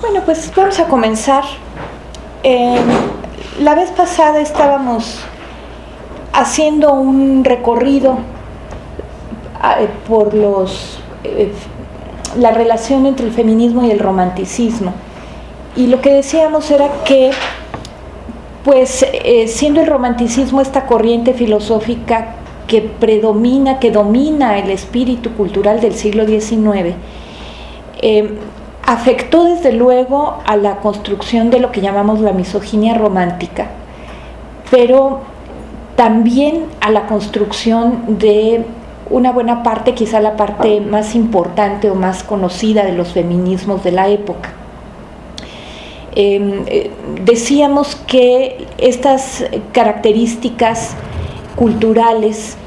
Bueno, pues vamos a comenzar. La vez pasada estábamos haciendo un recorrido por la relación entre el feminismo y el romanticismo. Y lo que decíamos era que, pues, siendo el romanticismo esta corriente filosófica que predomina, que domina el espíritu cultural del siglo XIX, afectó desde luego a la construcción de lo que llamamos la misoginia romántica, pero también a la construcción de una buena parte, quizá la parte más importante o más conocida de los feminismos de la época. Decíamos que estas características culturales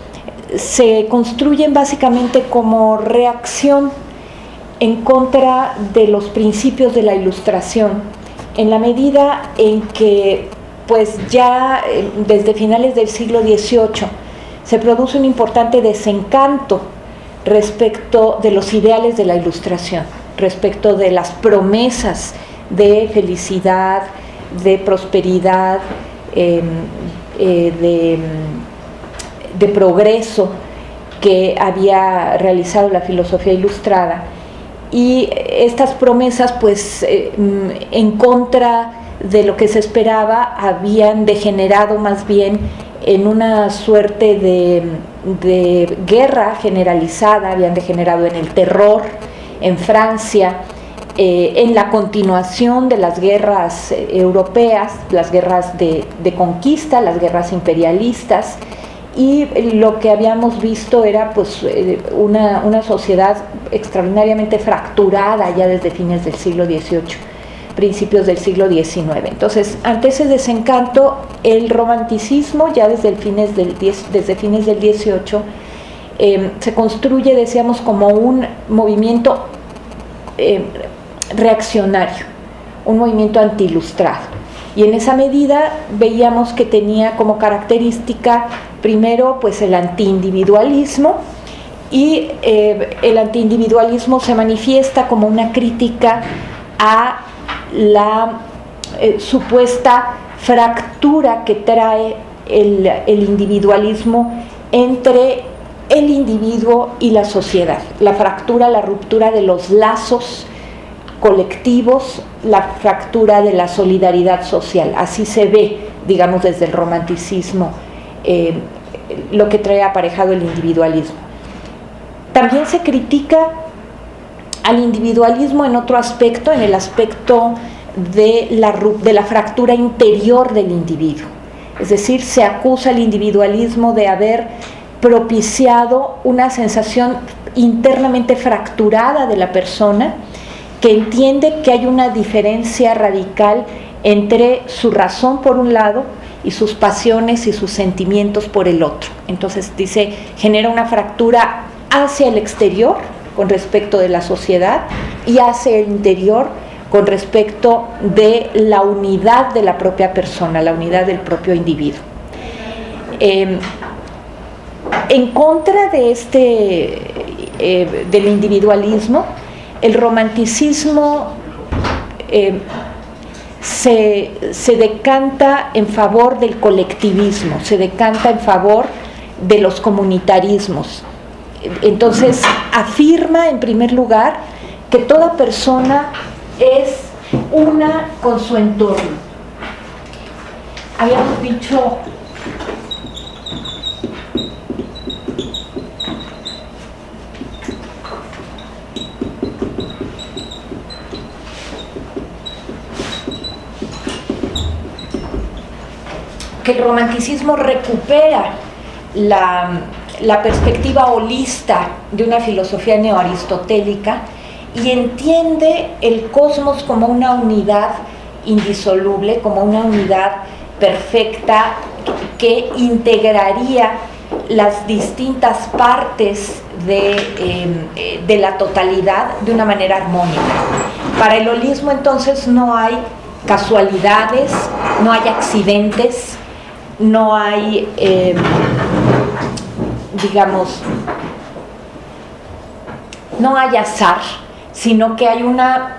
se construyen básicamente como reacción en contra de los principios de la Ilustración, en la medida en que pues ya desde finales del siglo XVIII se produce un importante desencanto respecto de los ideales de la Ilustración, respecto de las promesas de felicidad, de prosperidad, de progreso que había realizado la filosofía ilustrada. Y estas promesas, pues, en contra de lo que se esperaba, habían degenerado más bien en una suerte de guerra generalizada, habían degenerado en el terror en Francia, en la continuación de las guerras europeas, las guerras de conquista, las guerras imperialistas. Y lo que habíamos visto era pues una sociedad extraordinariamente fracturada ya desde fines del siglo XVIII, principios del siglo XIX. Entonces, ante ese desencanto, el romanticismo ya desde fines del XVIII se construye, decíamos, como un movimiento reaccionario, un movimiento antiilustrado. Y en esa medida veíamos que tenía como característica primero pues el antiindividualismo, y el antiindividualismo se manifiesta como una crítica a la supuesta fractura que trae el individualismo entre el individuo y la sociedad, la fractura, la ruptura de los lazos colectivos, la fractura de la solidaridad social. Así se ve, digamos, desde el romanticismo lo que trae aparejado el individualismo. También se critica al individualismo en otro aspecto, en el aspecto de la fractura interior del individuo. Es decir, se acusa al individualismo de haber propiciado una sensación internamente fracturada de la persona, que entiende que hay una diferencia radical entre su razón por un lado y sus pasiones y sus sentimientos por el otro. Entonces dice, genera una fractura hacia el exterior con respecto de la sociedad y hacia el interior con respecto de la unidad de la propia persona, la unidad del propio individuo. En contra de del individualismo, el romanticismo se decanta en favor del colectivismo, se decanta en favor de los comunitarismos. Entonces afirma en primer lugar que toda persona es una con su entorno. Habíamos dicho que el romanticismo recupera la perspectiva holista de una filosofía neoaristotélica y entiende el cosmos como una unidad indisoluble, como una unidad perfecta que integraría las distintas partes de la totalidad de una manera armónica. Para el holismo, entonces, no hay casualidades, no hay accidentes, no hay, no hay azar, sino que hay una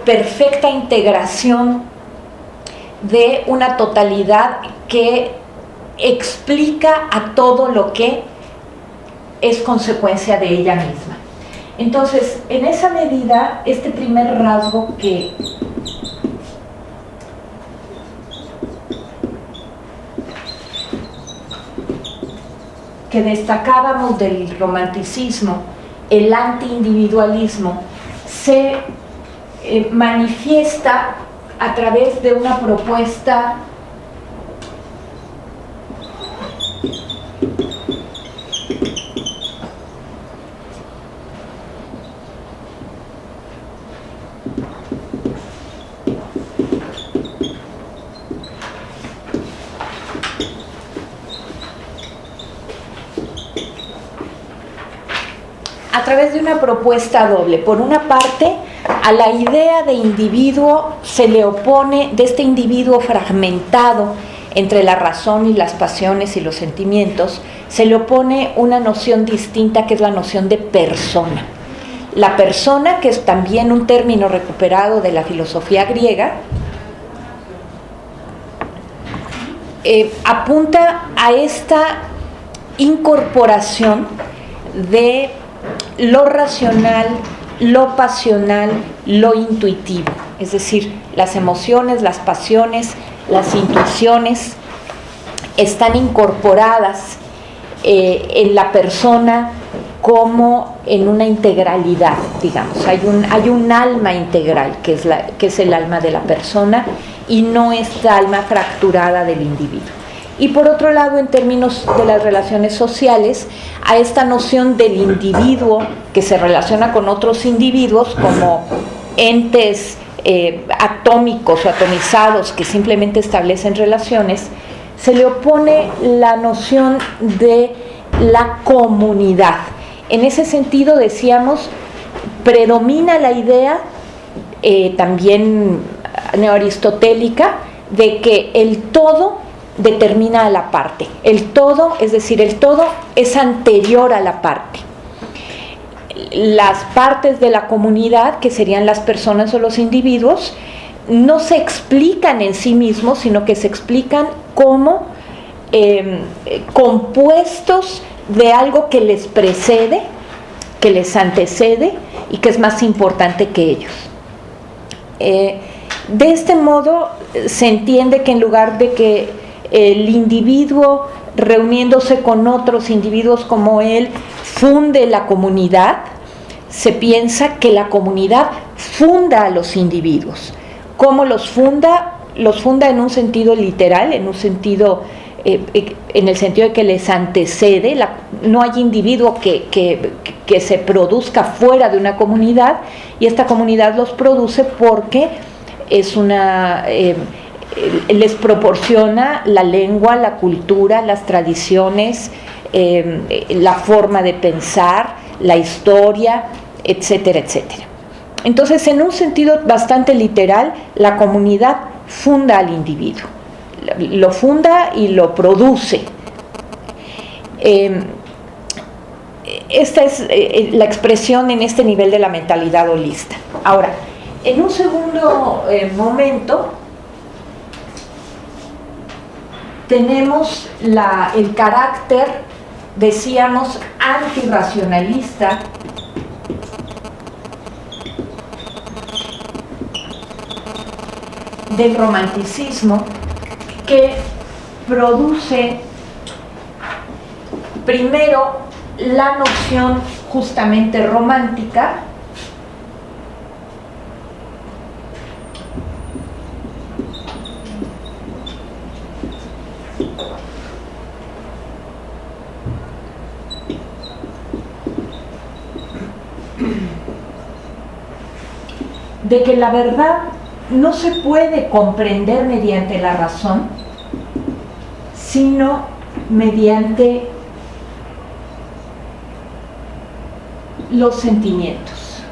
perfecta integración de una totalidad que explica a todo lo que es consecuencia de ella misma. Entonces, en esa medida, este primer rasgo que destacábamos del romanticismo, el antiindividualismo, se manifiesta a través de una propuesta doble. Por una parte, a la idea de individuo se le opone, de este individuo fragmentado entre la razón y las pasiones y los sentimientos, se le opone una noción distinta, que es la noción de persona. La persona, que es también un término recuperado de la filosofía griega, apunta a esta incorporación de lo racional, lo pasional, lo intuitivo, es decir, las emociones, las pasiones, las intuiciones están incorporadas en la persona como en una integralidad, digamos. Hay un alma integral que es el alma de la persona y no esta alma fracturada del individuo. Y por otro lado, en términos de las relaciones sociales, a esta noción del individuo que se relaciona con otros individuos como entes atómicos o atomizados que simplemente establecen relaciones, se le opone la noción de la comunidad. En ese sentido, decíamos, predomina la idea también neoaristotélica de que el todo determina a la parte. El todo, es decir, el todo es anterior a la parte. Las partes de la comunidad, que serían las personas o los individuos, no se explican en sí mismos, sino que se explican como compuestos de algo que les precede, que les antecede y que es más importante que ellos. De este modo se entiende que en lugar de que el individuo, reuniéndose con otros individuos como él, funde la comunidad, se piensa que la comunidad funda a los individuos. ¿Cómo los funda? Los funda en un sentido literal, en un sentido, en el sentido de que les antecede. No hay individuo que se produzca fuera de una comunidad, y esta comunidad los produce porque es les proporciona la lengua, la cultura, las tradiciones, la forma de pensar, la historia, etcétera, etcétera. Entonces, en un sentido bastante literal, la comunidad funda al individuo, lo funda y lo produce. Esta es la expresión en este nivel de la mentalidad holista. Ahora, en un segundo momento, tenemos el carácter, decíamos, antirracionalista del romanticismo, que produce primero la noción justamente romántica, de que la verdad no se puede comprender mediante la razón, sino mediante los sentimientos.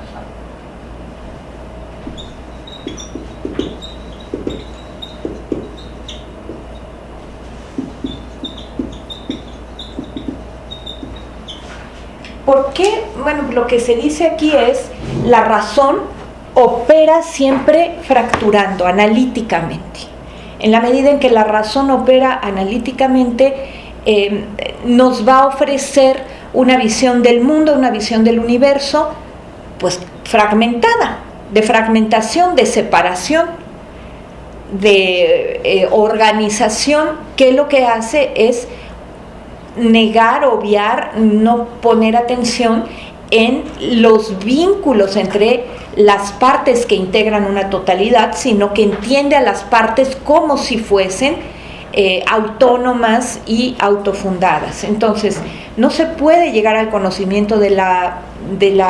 ¿Por qué? Bueno, lo que se dice aquí es la razón opera siempre fracturando analíticamente. En la medida en que la razón opera analíticamente, nos va a ofrecer una visión del mundo, una visión del universo, pues fragmentada, de fragmentación, de separación, de organización, que lo que hace es negar, obviar, no poner atención en los vínculos entre las partes que integran una totalidad, sino que entiende a las partes como si fuesen autónomas y autofundadas. Entonces, no se puede llegar al conocimiento de la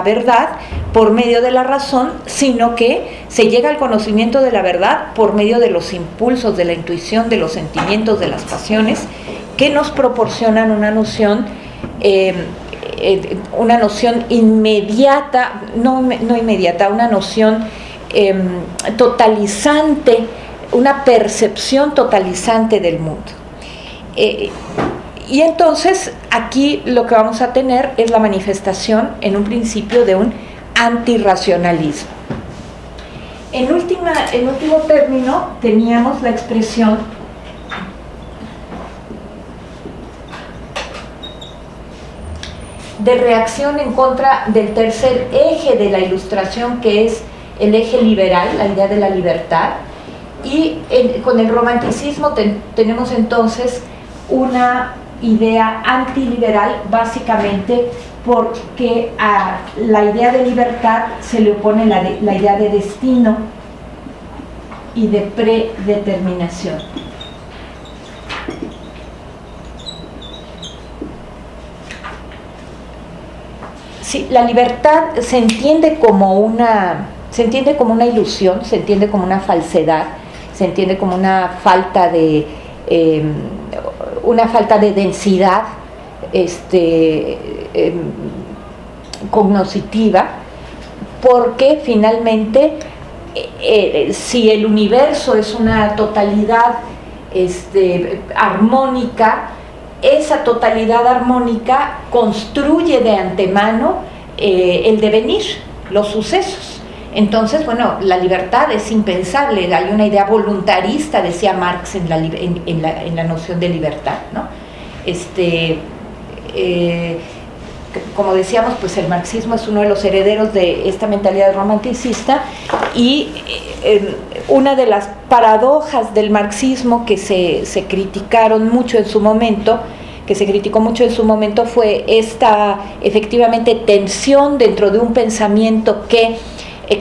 verdad por medio de la razón, sino que se llega al conocimiento de la verdad por medio de los impulsos, de la intuición, de los sentimientos, de las pasiones, que nos proporcionan una noción inmediata, no inmediata, una noción totalizante, una percepción totalizante del mundo. Y entonces aquí lo que vamos a tener es la manifestación en un principio de un antirracionalismo. En último término teníamos la expresión de reacción en contra del tercer eje de la Ilustración, que es el eje liberal, la idea de la libertad, y con el romanticismo tenemos entonces una idea antiliberal, básicamente porque a la idea de libertad se le opone la idea de destino y de predeterminación. Sí, la libertad se entiende como una ilusión, se entiende como una falsedad, se entiende como una falta de densidad cognoscitiva, porque finalmente si el universo es una totalidad armónica, esa totalidad armónica construye de antemano el devenir, los sucesos. Entonces, bueno, la libertad es impensable, hay una idea voluntarista, decía Marx en la noción de libertad, ¿no? Como decíamos, pues el marxismo es uno de los herederos de esta mentalidad romanticista, y una de las paradojas del marxismo que se criticó mucho en su momento fue esta efectivamente tensión dentro de un pensamiento que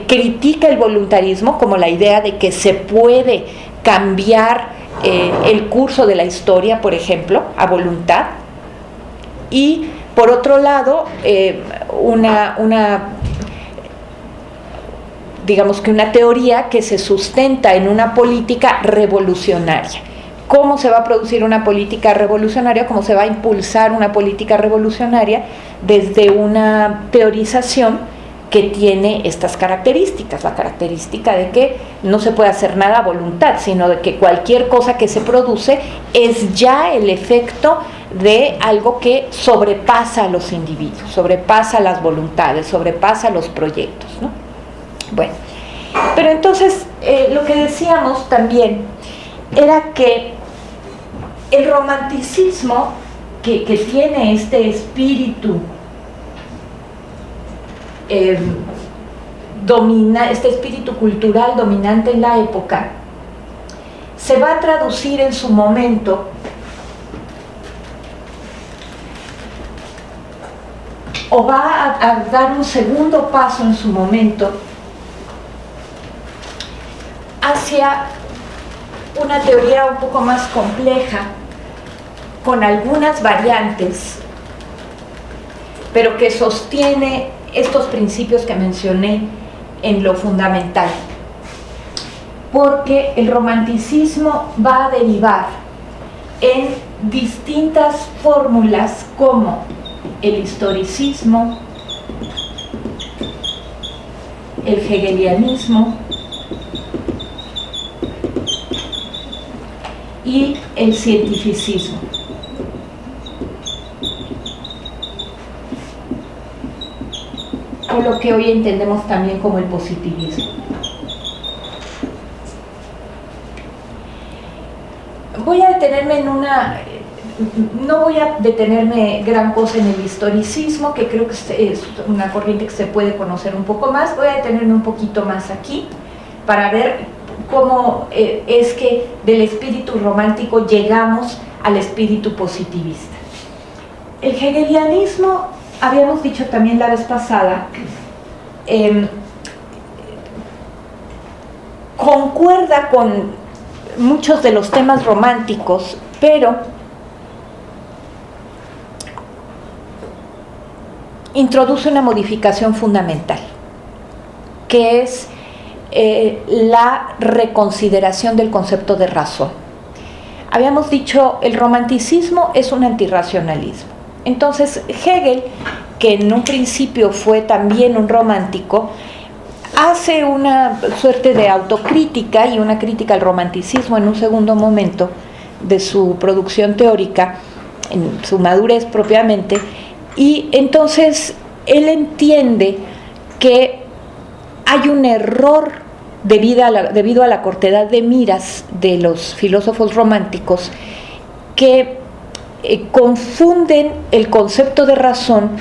critica el voluntarismo como la idea de que se puede cambiar el curso de la historia, por ejemplo, a voluntad, y por otro lado digamos que una teoría que se sustenta en una política revolucionaria. ¿Cómo se va a producir una política revolucionaria? ¿Cómo se va a impulsar una política revolucionaria? Desde una teorización que tiene estas características, la característica de que no se puede hacer nada a voluntad, sino de que cualquier cosa que se produce es ya el efecto de algo que sobrepasa a los individuos, sobrepasa las voluntades, sobrepasa los proyectos, ¿no? Bueno, pero entonces lo que decíamos también era que el romanticismo que tiene este espíritu este espíritu cultural dominante en la época, se va a traducir en su momento o va a dar un segundo paso en su momento hacia una teoría un poco más compleja, con algunas variantes, pero que sostiene estos principios que mencioné en lo fundamental, porque el romanticismo va a derivar en distintas fórmulas como el historicismo, el hegelianismo y el cientificismo. o lo que hoy entendemos también como el positivismo. Voy a detenerme no voy a detenerme gran cosa en el historicismo, que creo que es una corriente que se puede conocer un poco más. Voy a detenerme un poquito más aquí para ver cómo es que del espíritu romántico llegamos al espíritu positivista. El hegelianismo, habíamos dicho también la vez pasada, concuerda con muchos de los temas románticos, pero introduce una modificación fundamental, que es la reconsideración del concepto de razón. Habíamos dicho, el romanticismo es un antirracionalismo. Entonces, Hegel, que en un principio fue también un romántico, hace una suerte de autocrítica y una crítica al romanticismo en un segundo momento de su producción teórica, en su madurez propiamente, y entonces él entiende que hay un error debido a la cortedad de miras de los filósofos románticos que confunden el concepto de razón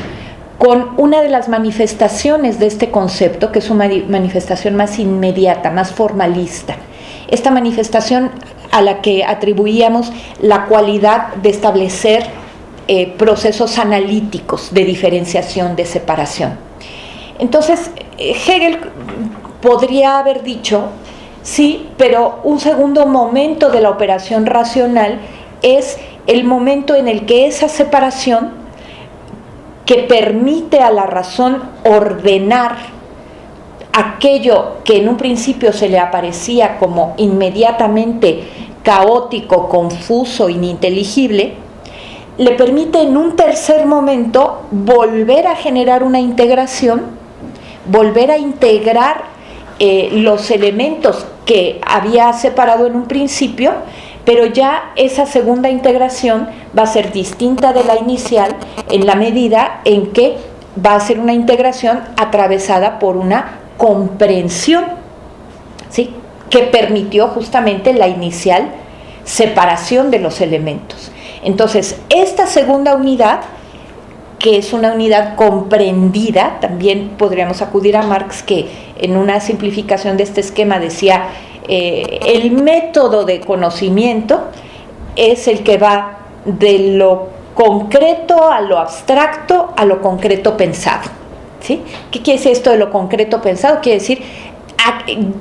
con una de las manifestaciones de este concepto, que es una manifestación más inmediata, más formalista. Esta manifestación a la que atribuíamos la cualidad de establecer procesos analíticos de diferenciación, de separación. Entonces, Hegel podría haber dicho, sí, pero un segundo momento de la operación racional es el momento en el que esa separación, que permite a la razón ordenar aquello que en un principio se le aparecía como inmediatamente caótico, confuso, ininteligible, le permite en un tercer momento volver a generar una integración, volver a integrar los elementos que había separado en un principio, pero ya esa segunda integración va a ser distinta de la inicial en la medida en que va a ser una integración atravesada por una comprensión, ¿sí?, que permitió justamente la inicial separación de los elementos. Entonces, esta segunda unidad, que es una unidad comprendida, también podríamos acudir a Marx, que en una simplificación de este esquema decía, el método de conocimiento es el que va de lo concreto a lo abstracto a lo concreto pensado, ¿sí? ¿Qué quiere decir esto de lo concreto pensado? Quiere decir,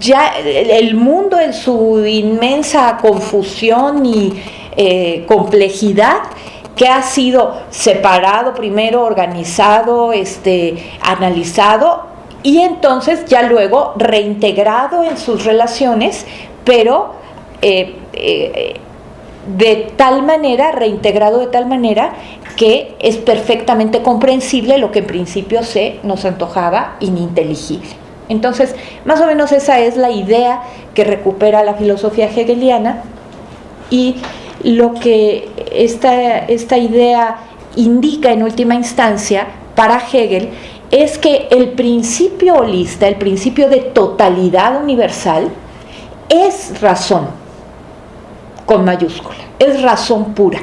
ya el mundo en su inmensa confusión y complejidad, que ha sido separado primero, organizado, analizado, y entonces ya luego reintegrado en sus relaciones, pero reintegrado de tal manera que es perfectamente comprensible lo que en principio nos antojaba ininteligible. Entonces, más o menos esa es la idea que recupera la filosofía hegeliana, y lo que esta idea indica en última instancia para Hegel es que el principio holista, el principio de totalidad universal, es razón con mayúscula, es razón pura,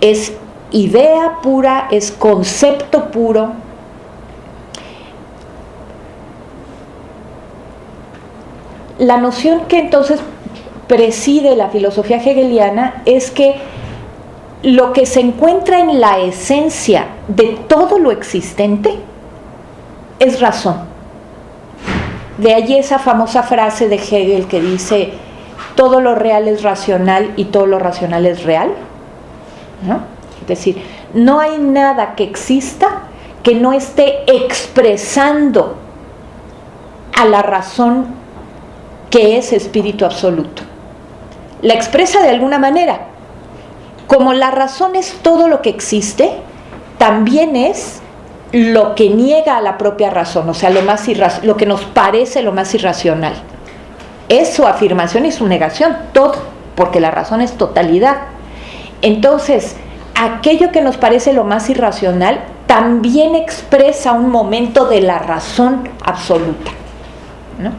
es idea pura, es concepto puro. La noción que entonces preside la filosofía hegeliana es que lo que se encuentra en la esencia de todo lo existente es razón. De allí esa famosa frase de Hegel que dice, todo lo real es racional y todo lo racional es real, ¿no? Es decir, no hay nada que exista que no esté expresando a la razón, que es espíritu absoluto. La expresa de alguna manera. Como la razón es todo lo que existe, también es lo que niega a la propia razón, o sea, lo que nos parece lo más irracional. Es su afirmación y su negación, todo, porque la razón es totalidad. Entonces, aquello que nos parece lo más irracional también expresa un momento de la razón absoluta, ¿no?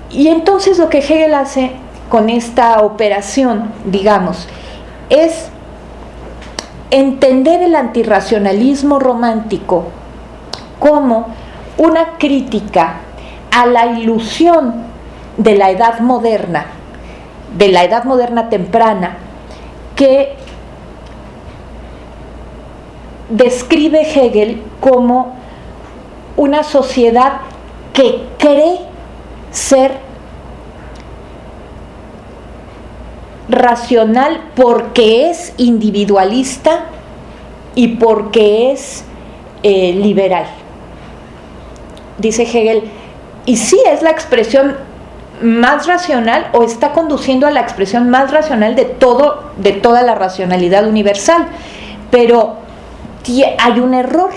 Y entonces lo que Hegel hace con esta operación, digamos, es entender el antirracionalismo romántico como una crítica a la ilusión de la edad moderna temprana, que describe Hegel como una sociedad que cree ser racional porque es individualista y porque es liberal. Dice Hegel, y sí es la expresión más racional, o está conduciendo a la expresión más racional de toda la racionalidad universal, pero hay un error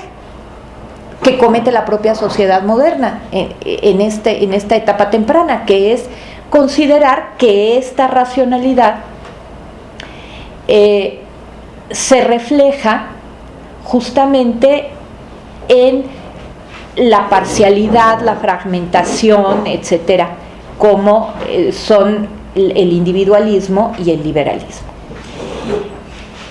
que comete la propia sociedad moderna en esta etapa temprana, que es considerar que esta racionalidad se refleja justamente en la parcialidad, la fragmentación, etcétera, como son el individualismo y el liberalismo.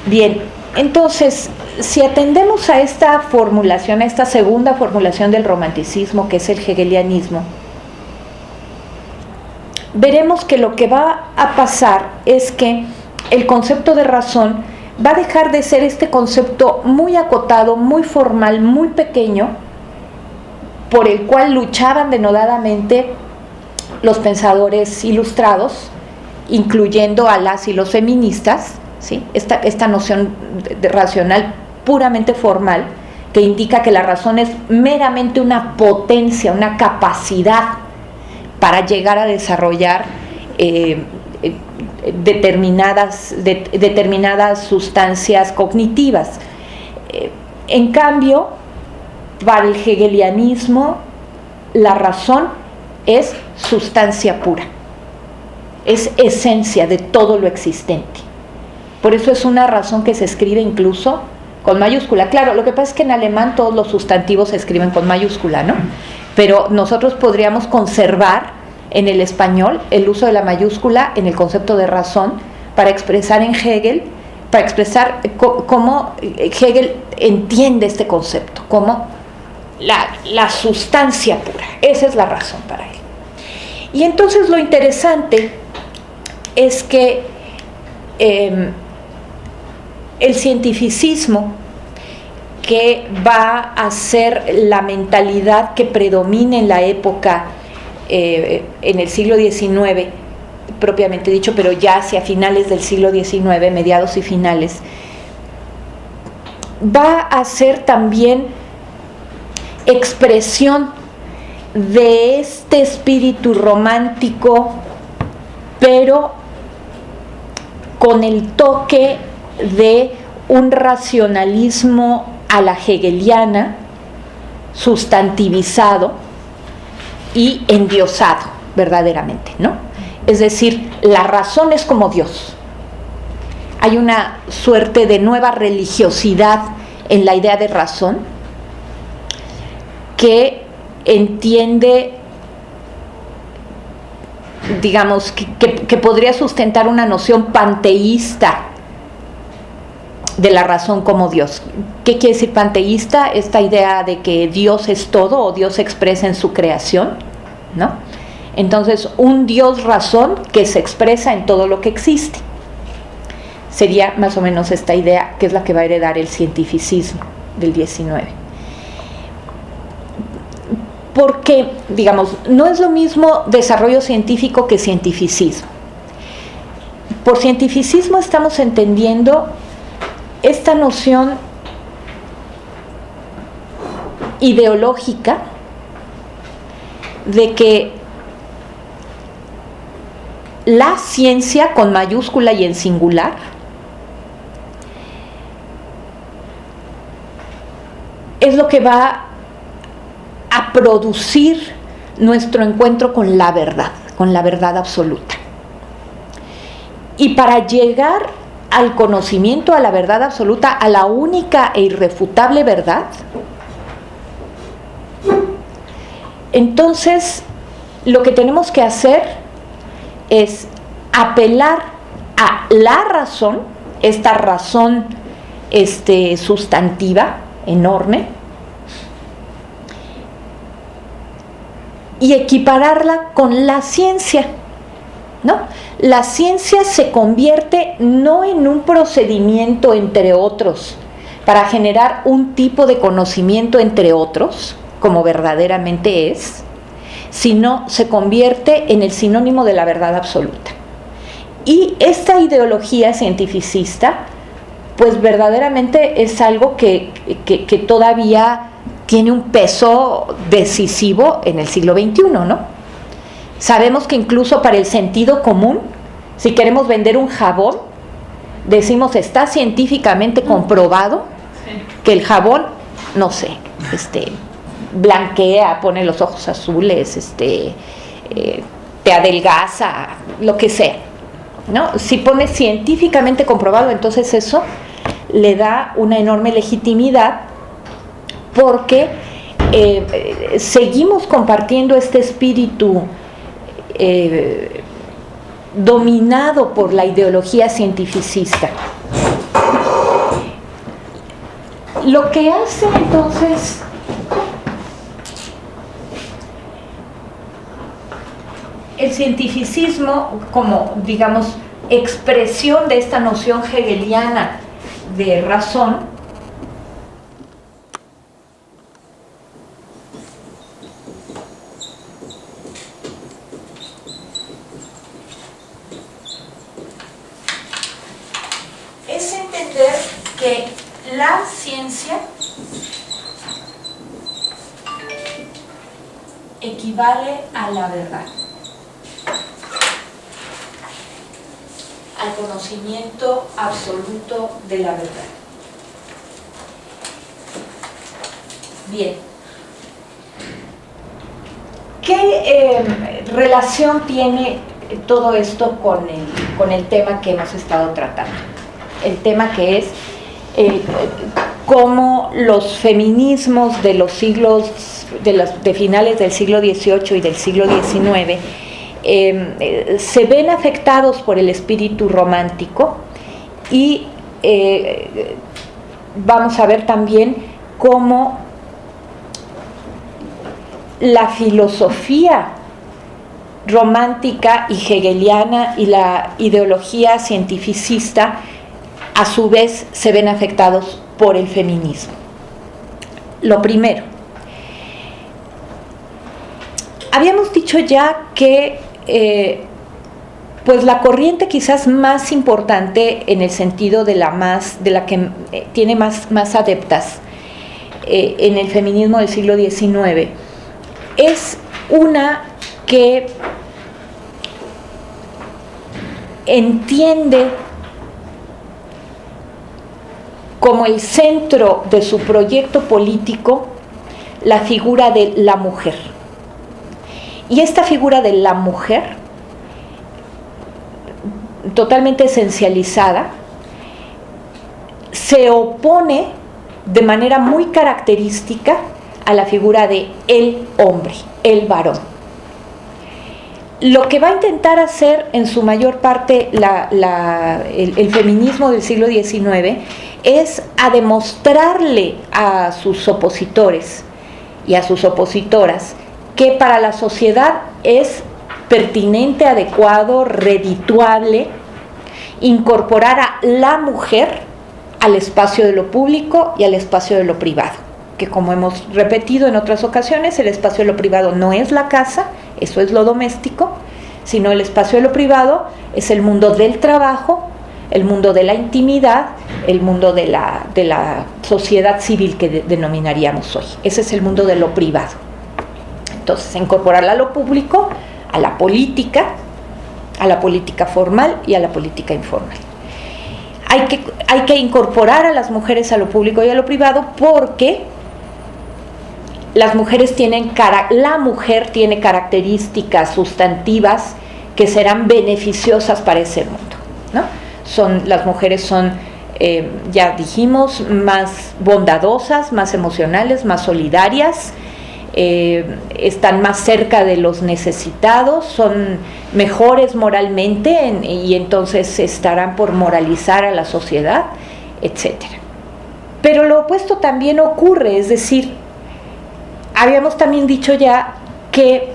Bien, entonces, si atendemos a esta formulación, a esta segunda formulación del romanticismo, que es el hegelianismo, veremos que lo que va a pasar es que el concepto de razón va a dejar de ser este concepto muy acotado, muy formal, muy pequeño, por el cual luchaban denodadamente los pensadores ilustrados, incluyendo a las y los feministas, ¿sí? Esta noción de racional puramente formal, que indica que la razón es meramente una potencia, una capacidad para llegar a desarrollar determinadas sustancias cognitivas. En cambio, para el hegelianismo, la razón es sustancia pura, es esencia de todo lo existente. Por eso es una razón que se escribe incluso con mayúscula. Claro, lo que pasa es que en alemán todos los sustantivos se escriben con mayúscula, ¿no? Pero nosotros podríamos conservar en el español el uso de la mayúscula en el concepto de razón para expresar en Hegel, para expresar cómo Hegel entiende este concepto, como la sustancia pura. Esa es la razón para él. Y entonces lo interesante es que el cientificismo, que va a ser la mentalidad que predomina en la época, en el siglo XIX, propiamente dicho, pero ya hacia finales del siglo XIX, mediados y finales, va a ser también expresión de este espíritu romántico, pero con el toque de un racionalismo a la hegeliana, sustantivizado y endiosado verdaderamente, ¿no? Es decir, la razón es como Dios. Hay una suerte de nueva religiosidad en la idea de razón, que entiende, digamos, que podría sustentar una noción panteísta de la razón como Dios. ¿Qué quiere decir panteísta? Esta idea de que Dios es todo, o Dios se expresa en su creación, ¿no? Entonces, un Dios razón que se expresa en todo lo que existe. Sería más o menos esta idea, que es la que va a heredar el cientificismo del XIX. Porque, digamos, no es lo mismo desarrollo científico que cientificismo. Por cientificismo estamos entendiendo esta noción ideológica de que la ciencia, con mayúscula y en singular, es lo que va a producir nuestro encuentro con la verdad absoluta. Y para llegar al conocimiento, a la verdad absoluta, a la única e irrefutable verdad, entonces lo que tenemos que hacer es apelar a la razón, esta razón sustantiva, enorme, y equipararla con la ciencia, ¿no? La ciencia se convierte no en un procedimiento entre otros para generar un tipo de conocimiento entre otros, como verdaderamente es, sino se convierte en el sinónimo de la verdad absoluta. Y esta ideología cientificista, pues verdaderamente es algo que todavía tiene un peso decisivo en el siglo XXI, ¿no? Sabemos que incluso para el sentido común, si queremos vender un jabón, decimos está científicamente comprobado que el jabón, no sé, blanquea, pone los ojos azules, te adelgaza, lo que sea, ¿no? Si pone científicamente comprobado, entonces eso le da una enorme legitimidad, porque seguimos compartiendo este espíritu dominado por la ideología cientificista. Lo que hace entonces el cientificismo como, digamos, expresión de esta noción hegeliana de razón, es entender que la ciencia equivale a la verdad, al conocimiento absoluto de la verdad. Bien, ¿qué relación tiene todo esto con el tema que hemos estado tratando? El tema que es cómo los feminismos de los siglos, de finales del siglo XVIII y del siglo XIX, se ven afectados por el espíritu romántico, y vamos a ver también cómo la filosofía romántica y hegeliana y la ideología cientificista a su vez se ven afectados por el feminismo. Lo primero, habíamos dicho ya que pues la corriente quizás más importante en el sentido de la que tiene más adeptas en el feminismo del siglo XIX es una que entiende como el centro de su proyecto político la figura de la mujer. Y esta figura de la mujer, totalmente esencializada, se opone de manera muy característica a la figura de el hombre, el varón. Lo que va a intentar hacer en su mayor parte el feminismo del siglo XIX es a demostrarle a sus opositores y a sus opositoras que para la sociedad es pertinente, adecuado, redituable incorporar a la mujer al espacio de lo público y al espacio de lo privado, que como hemos repetido en otras ocasiones, el espacio de lo privado no es la casa, eso es lo doméstico, sino el espacio de lo privado es el mundo del trabajo, el mundo de la intimidad, el mundo de la sociedad civil que denominaríamos hoy. Ese es el mundo de lo privado. Entonces, incorporarla a lo público, a la política formal y a la política informal. Hay que incorporar a las mujeres a lo público y a lo privado porque la mujer tiene características sustantivas que serán beneficiosas para ese mundo, ¿no? las mujeres son, ya dijimos, más bondadosas, más emocionales, más solidarias, están más cerca de los necesitados, son mejores moralmente y entonces estarán por moralizar a la sociedad, etcétera. Pero lo opuesto también ocurre, es decir, habíamos también dicho ya que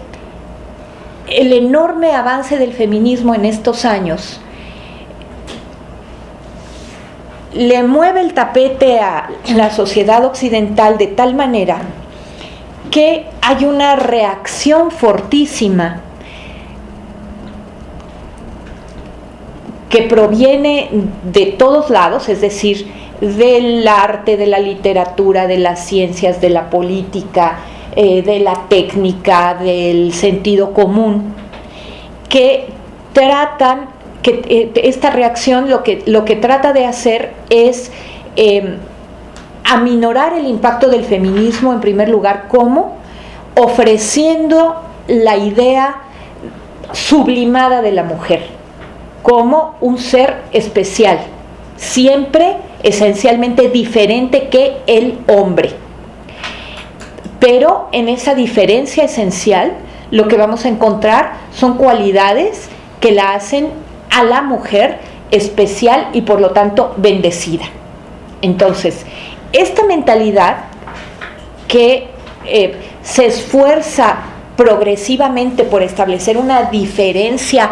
el enorme avance del feminismo en estos años le mueve el tapete a la sociedad occidental de tal manera que hay una reacción fortísima que proviene de todos lados, es decir, del arte, de la literatura, de las ciencias, de la política, de la técnica, del sentido común, que tratan, que esta reacción lo que trata de hacer es aminorar el impacto del feminismo, en primer lugar, ¿cómo? Ofreciendo la idea sublimada de la mujer como un ser especial, siempre esencialmente diferente que el hombre. Pero en esa diferencia esencial lo que vamos a encontrar son cualidades que la hacen a la mujer especial y por lo tanto bendecida. Entonces, esta mentalidad que se esfuerza progresivamente por establecer una diferencia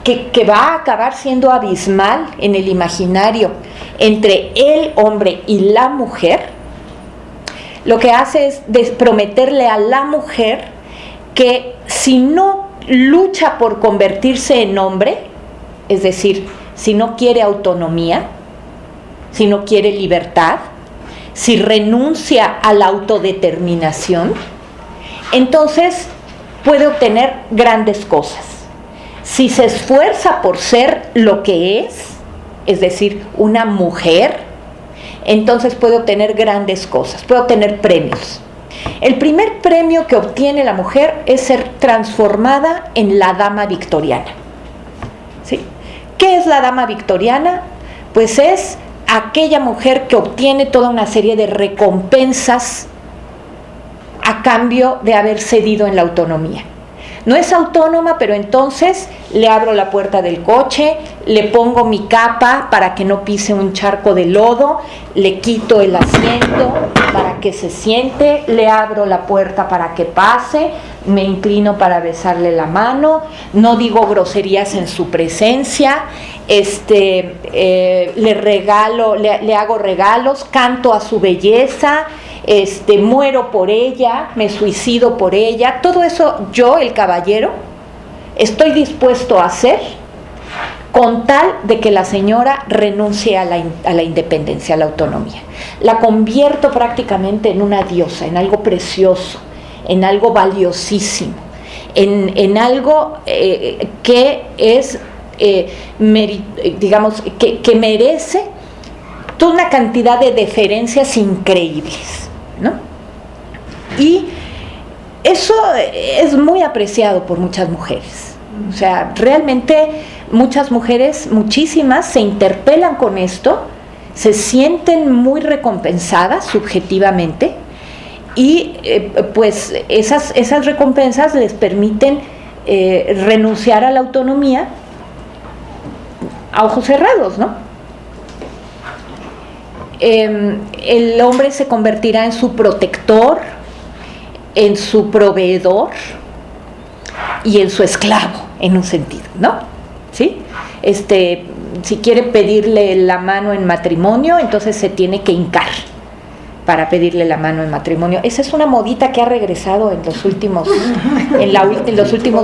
que va a acabar siendo abismal en el imaginario entre el hombre y la mujer, lo que hace es prometerle a la mujer que si no lucha por convertirse en hombre, es decir, si no quiere autonomía, si no quiere libertad, si renuncia a la autodeterminación, entonces puede obtener grandes cosas. Si se esfuerza por ser lo que es decir, una mujer, entonces puede obtener grandes cosas, puede obtener premios. El primer premio que obtiene la mujer es ser transformada en la dama victoriana. ¿Sí? ¿Qué es la dama victoriana? Pues es aquella mujer que obtiene toda una serie de recompensas a cambio de haber cedido en la autonomía. No es autónoma, pero entonces le abro la puerta del coche, le pongo mi capa para que no pise un charco de lodo, le quito el asiento para que se siente, le abro la puerta para que pase, me inclino para besarle la mano, no digo groserías en su presencia, le hago regalos, canto a su belleza, muero por ella, me suicido por ella. Todo eso yo, el caballero, estoy dispuesto a hacer con tal de que la señora renuncie a la independencia, a la autonomía. La convierto prácticamente en una diosa, en algo precioso, en algo valiosísimo, en algo que es, digamos, que merece toda una cantidad de deferencias increíbles, ¿no? Y eso es muy apreciado por muchas mujeres. O sea, realmente muchas mujeres, muchísimas, se interpelan con esto, se sienten muy recompensadas subjetivamente y pues esas recompensas les permiten renunciar a la autonomía a ojos cerrados, ¿no? El hombre se convertirá en su protector, en su proveedor y en su esclavo, en un sentido, ¿no? ¿Sí? Si quiere pedirle la mano en matrimonio, entonces se tiene que hincar para pedirle la mano en matrimonio. Esa es una modita que ha regresado en los últimos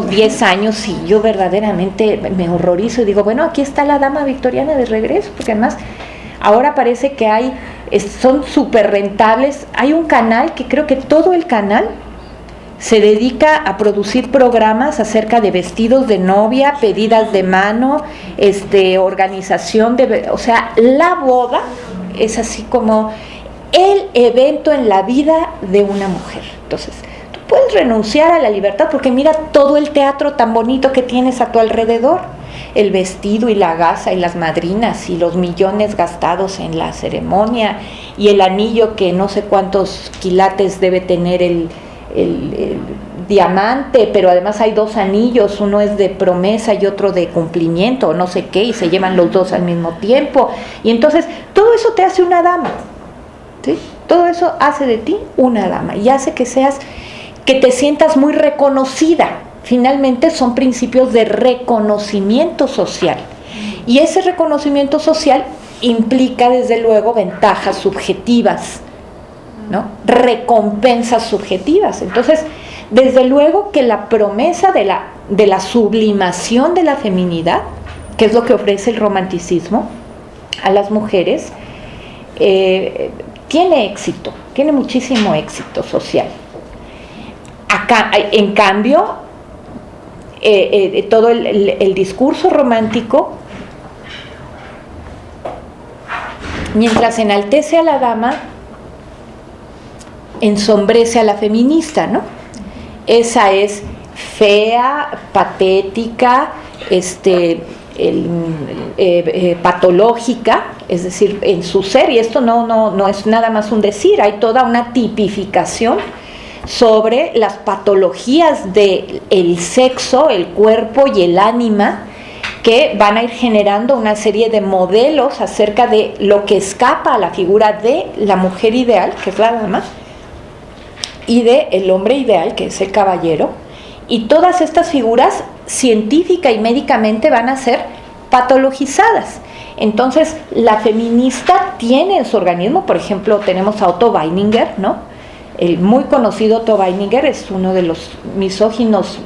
10 años y yo verdaderamente me horrorizo y digo, bueno, aquí está la dama victoriana de regreso, porque además ahora parece que son súper rentables. Hay un canal que creo que todo el canal se dedica a producir programas acerca de vestidos de novia, pedidas de mano, organización o sea, la boda es así como el evento en la vida de una mujer. Entonces, tú puedes renunciar a la libertad porque mira todo el teatro tan bonito que tienes a tu alrededor. el vestido y la gasa y las madrinas y los millones gastados en la ceremonia y el anillo que no sé cuántos quilates debe tener el diamante, pero además hay 2 anillos, uno es de promesa y otro de cumplimiento, no sé qué, y se llevan los 2 al mismo tiempo, y entonces todo eso te hace una dama, ¿sí? Todo eso hace de ti una dama y hace que te sientas muy reconocida. Finalmente son principios de reconocimiento social, y ese reconocimiento social implica desde luego ventajas subjetivas, ¿no? Recompensas subjetivas. Entonces, desde luego que la promesa de la sublimación de la feminidad, que es lo que ofrece el romanticismo a las mujeres, tiene éxito, tiene muchísimo éxito social. Acá, en cambio, todo el discurso romántico, mientras enaltece a la dama, ensombrece a la feminista, ¿no? Esa es fea, patética, patológica, es decir, en su ser, y esto no es nada más un decir, hay toda una tipificación sobre las patologías del sexo, el cuerpo y el ánima, que van a ir generando una serie de modelos acerca de lo que escapa a la figura de la mujer ideal, que es la dama, y del hombre ideal, que es el caballero, y todas estas figuras científica y médicamente van a ser patologizadas. Entonces, la feminista tiene en su organismo, por ejemplo, tenemos a Otto Weininger, ¿no? El muy conocido Otto Weininger es uno de los misóginos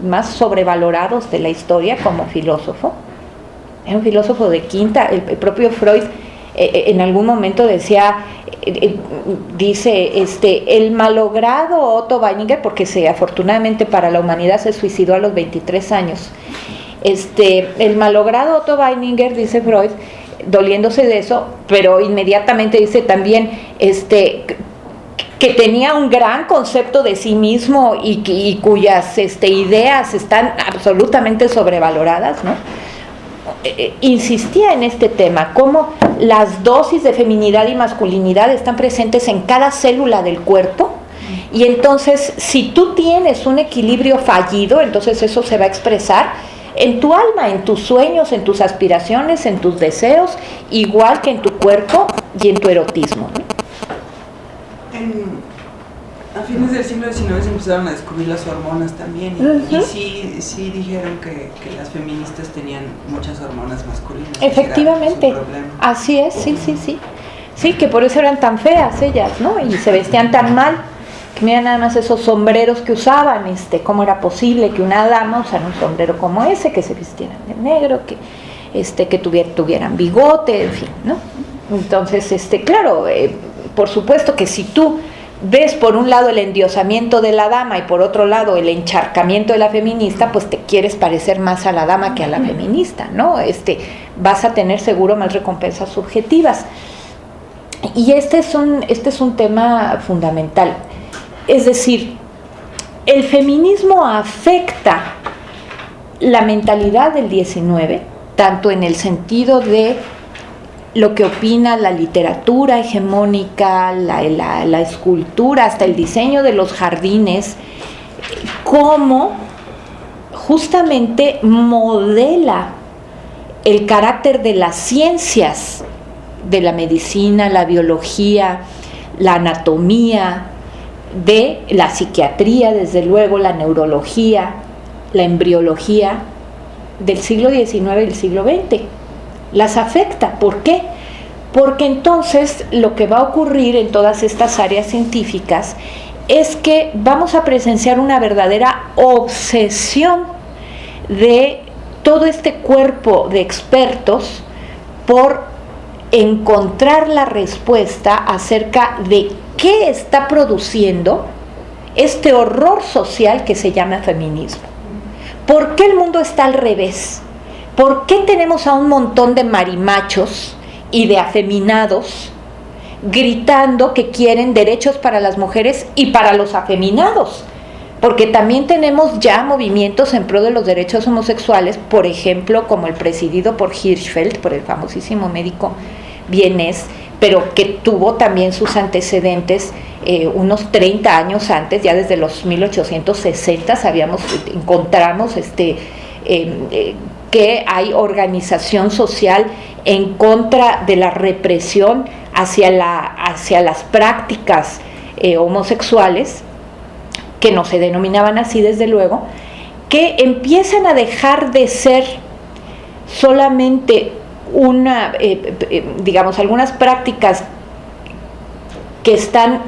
más sobrevalorados de la historia como filósofo. Era un filósofo de quinta. El propio Freud en algún momento dice, el malogrado Otto Weininger, porque afortunadamente para la humanidad se suicidó a los 23 años, el malogrado Otto Weininger, dice Freud, doliéndose de eso, pero inmediatamente dice también que tenía un gran concepto de sí mismo y cuyas ideas están absolutamente sobrevaloradas, ¿no? Insistía en este tema, cómo las dosis de feminidad y masculinidad están presentes en cada célula del cuerpo, y entonces si tú tienes un equilibrio fallido, entonces eso se va a expresar en tu alma, en tus sueños, en tus aspiraciones, en tus deseos, igual que en tu cuerpo y en tu erotismo, ¿no? A fines del siglo XIX se empezaron a descubrir las hormonas también, y sí dijeron que las feministas tenían muchas hormonas masculinas. Efectivamente, así es, sí, que por eso eran tan feas ellas, ¿no? Y se vestían tan mal, que mira nada más esos sombreros que usaban, cómo era posible que una dama usara un sombrero como ese, que se vistieran de negro, que tuvieran bigote, en fin, ¿no? Entonces, claro, por supuesto que si tú ves por un lado el endiosamiento de la dama y por otro lado el encharcamiento de la feminista, pues te quieres parecer más a la dama que a la feminista, ¿no? Vas a tener seguro más recompensas subjetivas. Y este es un tema fundamental. Es decir, el feminismo afecta la mentalidad del 19, tanto en el sentido de lo que opina la literatura hegemónica, la escultura, hasta el diseño de los jardines, cómo justamente modela el carácter de las ciencias, de la medicina, la biología, la anatomía, de la psiquiatría, desde luego, la neurología, la embriología del siglo XIX y del siglo XX. Las afecta. ¿Por qué? Porque entonces lo que va a ocurrir en todas estas áreas científicas es que vamos a presenciar una verdadera obsesión de todo este cuerpo de expertos por encontrar la respuesta acerca de qué está produciendo este horror social que se llama feminismo. ¿Por qué el mundo está al revés? ¿Por qué tenemos a un montón de marimachos y de afeminados gritando que quieren derechos para las mujeres y para los afeminados? porque también tenemos ya movimientos en pro de los derechos homosexuales, por ejemplo, como el presidido por Hirschfeld, por el famosísimo médico vienés, pero que tuvo también sus antecedentes unos 30 años antes, ya desde los 1860 encontramos que hay organización social en contra de la represión hacia las prácticas homosexuales, que no se denominaban así desde luego, que empiezan a dejar de ser solamente algunas prácticas que están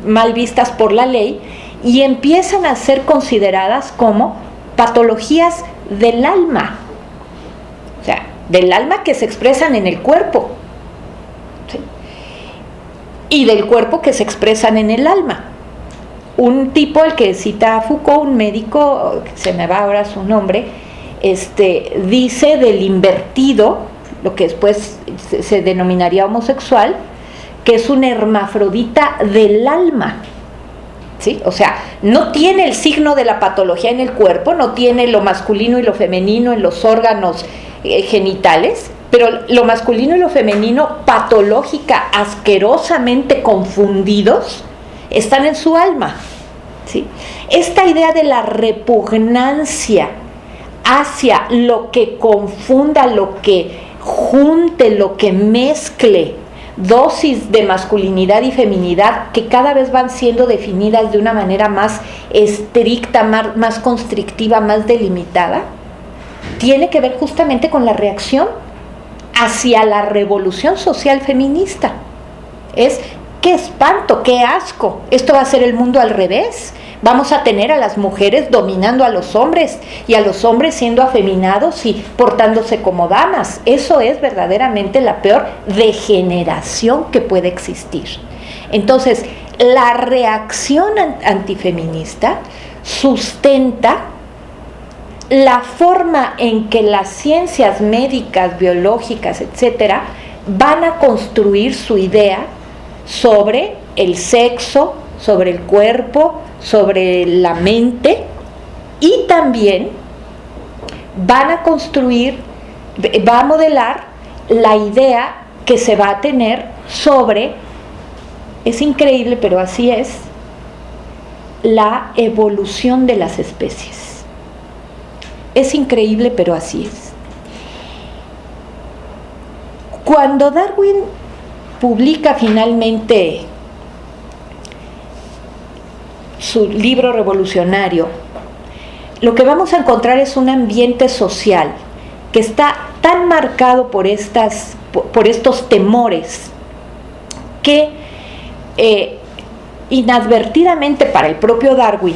mal vistas por la ley y empiezan a ser consideradas como patologías del alma, o sea, del alma que se expresan en el cuerpo, ¿sí? Y del cuerpo que se expresan en el alma. Un tipo, el que cita a Foucault, un médico, se me va ahora su nombre, dice del invertido, lo que después se denominaría homosexual, que es un hermafrodita del alma, ¿sí? O sea, no tiene el signo de la patología en el cuerpo, no tiene lo masculino y lo femenino en los órganos genitales, pero lo masculino y lo femenino patológica, asquerosamente confundidos, están en su alma, ¿sí? Esta idea de la repugnancia hacia lo que confunda, lo que junte, lo que mezcle dosis de masculinidad y feminidad que cada vez van siendo definidas de una manera más estricta, más constrictiva, más delimitada, tiene que ver justamente con la reacción hacia la revolución social feminista. Es ¡qué espanto, qué asco! Esto va a ser el mundo al revés. Vamos a tener a las mujeres dominando a los hombres y a los hombres siendo afeminados y portándose como damas. Eso es verdaderamente la peor degeneración que puede existir. Entonces, la reacción antifeminista sustenta la forma en que las ciencias médicas, biológicas, etcétera, van a construir su idea sobre el sexo, sobre el cuerpo, sobre la mente, y también van a construir, va a modelar la idea que se va a tener sobre, es increíble pero así es, la evolución de las especies. Es increíble pero así es. Cuando Darwin publica finalmente su libro revolucionario, lo que vamos a encontrar es un ambiente social que está tan marcado por estos temores que inadvertidamente para el propio Darwin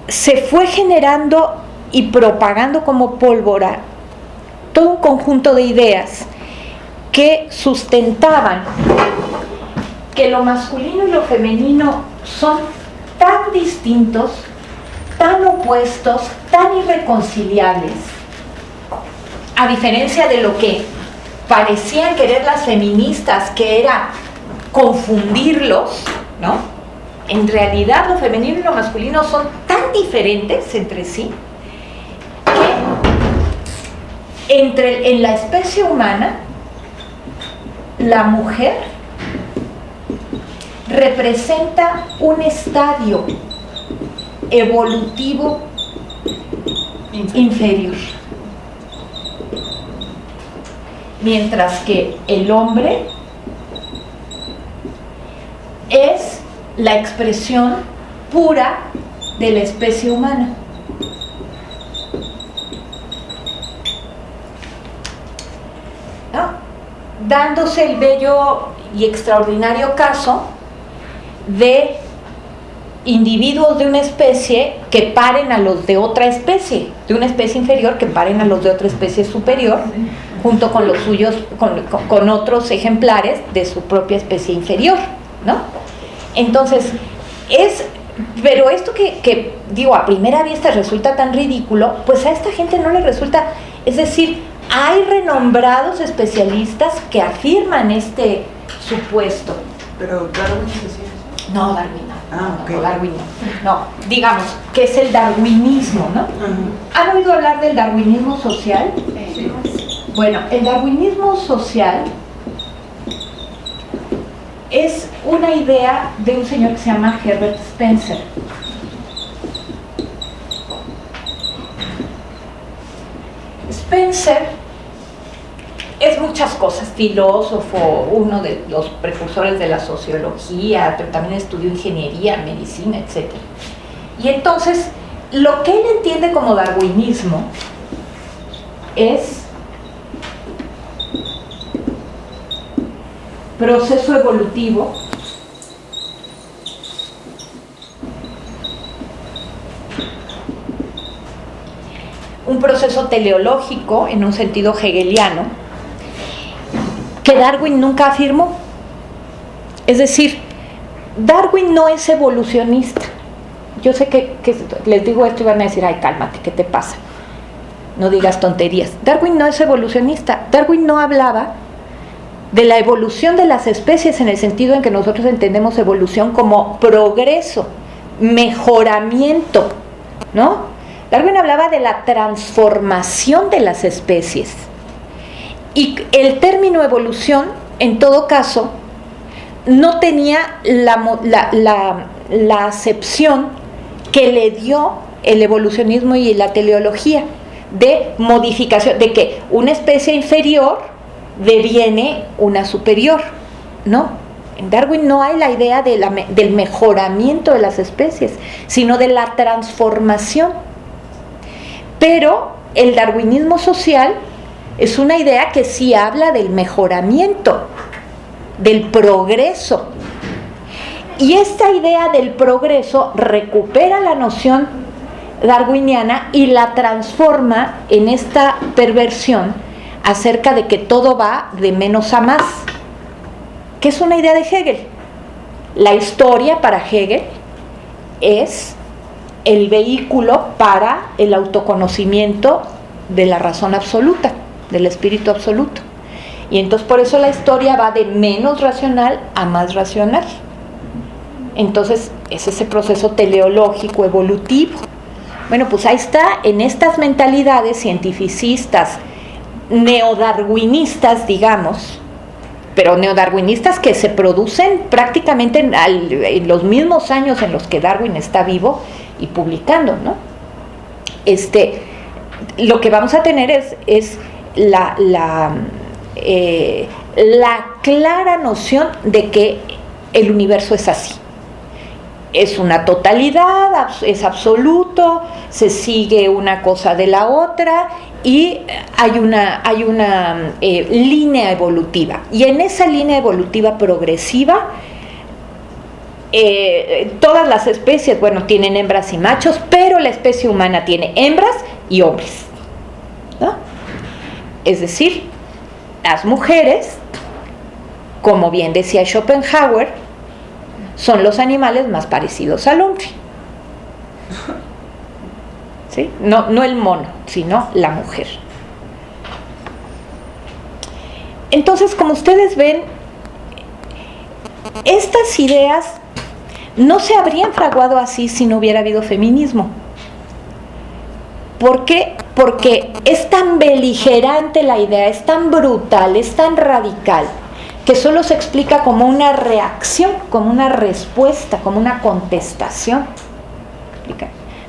se fue generando y propagando como pólvora todo un conjunto de ideas que sustentaban que lo masculino y lo femenino son tan distintos, tan opuestos, tan irreconciliables, a diferencia de lo que parecían querer las feministas, que era confundirlos, ¿no? En realidad lo femenino y lo masculino son tan diferentes entre sí que en la especie humana la mujer representa un estadio evolutivo inferior, mientras que el hombre es la expresión pura de la especie humana. ¿No? Dándose el bello y extraordinario caso de individuos de una especie que paren a los de otra especie, de una especie inferior que paren a los de otra especie superior, junto con los suyos, con otros ejemplares de su propia especie inferior, ¿no? Entonces, pero esto que digo, a primera vista resulta tan ridículo, pues a esta gente no le resulta, es decir, hay renombrados especialistas que afirman este supuesto. Pero Darwin decía eso. No, Darwin no. Ok. O darwinismo. No, digamos, ¿qué es el darwinismo, no? ¿Han oído hablar del darwinismo social? Sí. Bueno, el darwinismo social es una idea de un señor que se llama Herbert Spencer. Spencer es muchas cosas, filósofo, uno de los precursores de la sociología, pero también estudió ingeniería, medicina, etc. Y entonces, lo que él entiende como darwinismo es proceso evolutivo un proceso teleológico en un sentido hegeliano que Darwin nunca afirmó. Es decir, Darwin no es evolucionista. Yo sé que les digo esto y van a decir, ay, cálmate, ¿qué te pasa? No digas tonterías. Darwin no es evolucionista. Darwin no hablaba de la evolución de las especies en el sentido en que nosotros entendemos evolución como progreso, mejoramiento, ¿no? Darwin hablaba de la transformación de las especies. Y el término evolución, en todo caso, no tenía la acepción que le dio el evolucionismo y la teleología de modificación, de que una especie inferior deviene una superior, ¿no? En Darwin no hay la idea del mejoramiento de las especies, sino de la transformación. Pero el darwinismo social es una idea que sí habla del mejoramiento, del progreso. Y esta idea del progreso recupera la noción darwiniana y la transforma en esta perversión acerca de que todo va de menos a más, que es una idea de Hegel. La historia para Hegel es el vehículo para el autoconocimiento de la razón absoluta, del espíritu absoluto. Y entonces por eso la historia va de menos racional a más racional. Entonces es ese proceso teleológico evolutivo. Bueno, pues ahí está, en estas mentalidades cientificistas, neodarwinistas, digamos, pero neodarwinistas que se producen prácticamente en los mismos años en los que Darwin está vivo y publicando, ¿no? Lo que vamos a tener es la clara noción de que el universo es así. Es una totalidad, es absoluto, se sigue una cosa de la otra y hay una línea evolutiva. Y en esa línea evolutiva progresiva, todas las especies, bueno, tienen hembras y machos, pero la especie humana tiene hembras y hombres, ¿no? Es decir, las mujeres, como bien decía Schopenhauer, son los animales más parecidos al hombre. ¿Sí? No el mono, sino la mujer. Entonces, como ustedes ven, estas ideas no se habrían fraguado así si no hubiera habido feminismo. ¿Por qué? Porque es tan beligerante la idea, es tan brutal, es tan radical, que solo se explica como una reacción, como una respuesta, como una contestación.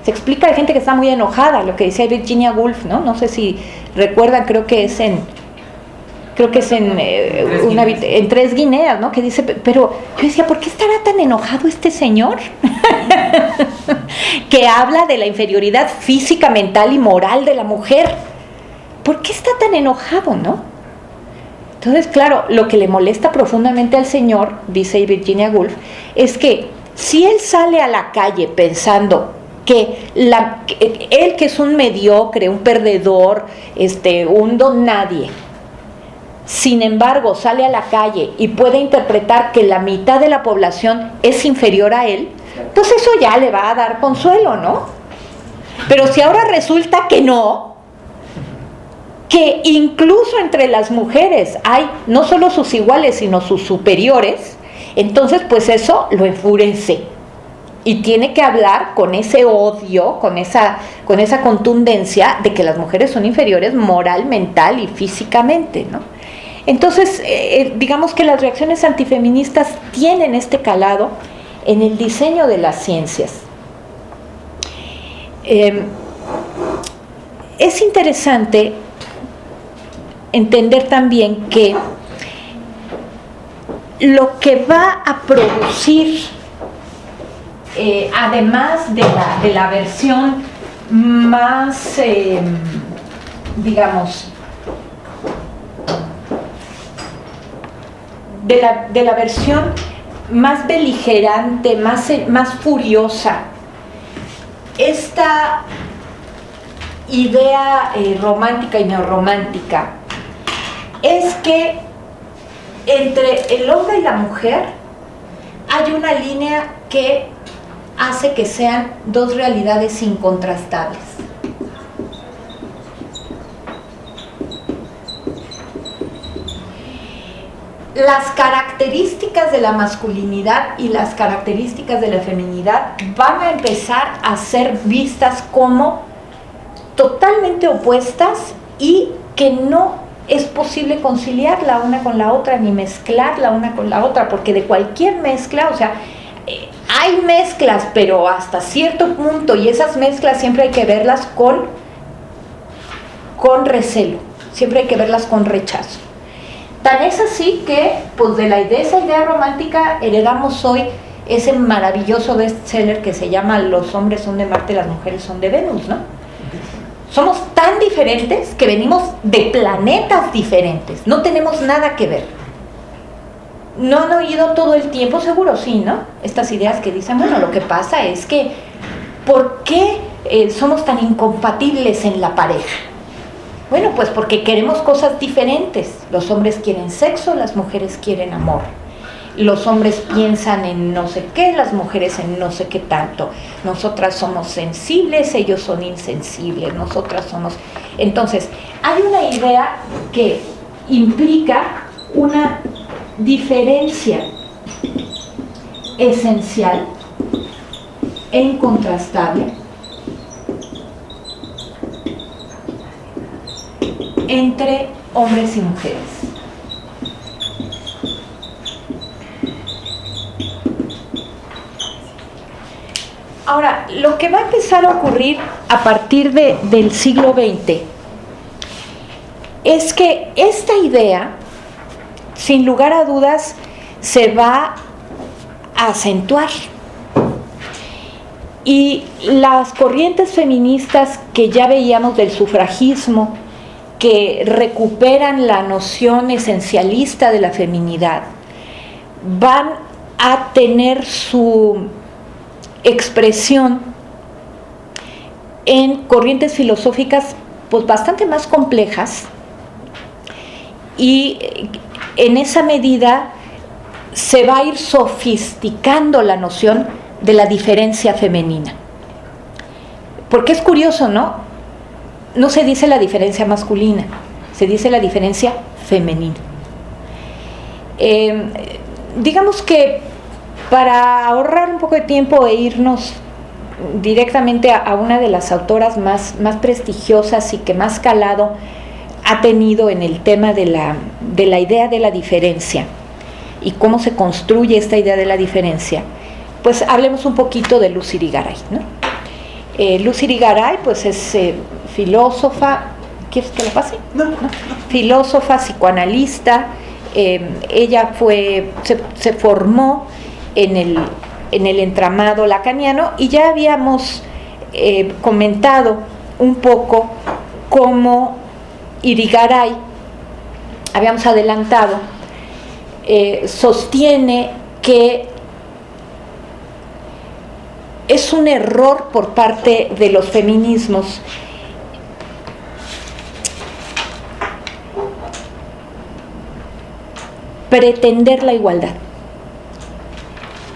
Se explica de gente que está muy enojada, lo que decía Virginia Woolf, ¿no? No sé si recuerdan, creo que es en Tres Guineas, ¿no? Que dice, pero yo decía, ¿por qué estará tan enojado este señor? Que habla de la inferioridad física, mental y moral de la mujer. ¿Por qué está tan enojado, no? Entonces, claro, lo que le molesta profundamente al señor, dice Virginia Woolf, es que si él sale a la calle pensando que él, que es un mediocre, un perdedor, un don nadie, sin embargo sale a la calle y puede interpretar que la mitad de la población es inferior a él, pues eso ya le va a dar consuelo, ¿no? Pero si ahora resulta que no, que incluso entre las mujeres hay no solo sus iguales, sino sus superiores, entonces pues eso lo enfurece, Y tiene que hablar con ese odio, con esa contundencia de que las mujeres son inferiores moral, mental y físicamente, ¿no? Entonces, digamos que las reacciones antifeministas tienen este calado en el diseño de las ciencias. Es interesante entender también que lo que va a producir, además de la versión más, digamos, de la versión más beligerante, más furiosa, esta idea romántica y neorromántica es que entre el hombre y la mujer hay una línea que hace que sean dos realidades incontrastables. Las características de la masculinidad y las características de la feminidad van a empezar a ser vistas como totalmente opuestas y que no es posible conciliar la una con la otra ni mezclar la una con la otra, porque de cualquier mezcla, o sea, hay mezclas, pero hasta cierto punto, y esas mezclas siempre hay que verlas con recelo, siempre hay que verlas con rechazo. Tan es así que, pues de esa idea romántica heredamos hoy ese maravilloso bestseller que se llama Los hombres son de Marte, las mujeres son de Venus, ¿no? Somos tan diferentes que venimos de planetas diferentes, no tenemos nada que ver. ¿No han oído todo el tiempo? Seguro sí, ¿no? Estas ideas que dicen, bueno, lo que pasa es que, ¿por qué somos tan incompatibles en la pareja? Bueno, pues porque queremos cosas diferentes. Los hombres quieren sexo, las mujeres quieren amor. Los hombres piensan en no sé qué, las mujeres en no sé qué tanto. Nosotras somos sensibles, ellos son insensibles, nosotras somos... Entonces, hay una idea que implica una diferencia esencial e incontrastable entre hombres y mujeres. Ahora, lo que va a empezar a ocurrir a partir del siglo XX es que esta idea, sin lugar a dudas, se va a acentuar. Y las corrientes feministas que ya veíamos del sufragismo, que recuperan la noción esencialista de la feminidad, van a tener su expresión en corrientes filosóficas pues bastante más complejas, y en esa medida se va a ir sofisticando la noción de la diferencia femenina. Porque es curioso, ¿no? No se dice la diferencia masculina, se dice la diferencia femenina. Digamos que para ahorrar un poco de tiempo e irnos directamente a una de las autoras más prestigiosas y que más calado ha tenido en el tema de la idea de la diferencia y cómo se construye esta idea de la diferencia, pues hablemos un poquito de Luz Irigaray, ¿no? Luz Irigaray pues es filósofa. ¿Quieres que la pase? No. Filósofa, psicoanalista. Ella se formó en el entramado lacaniano, y ya habíamos comentado un poco cómo Irigaray, habíamos adelantado, sostiene que es un error por parte de los feminismos pretender la igualdad,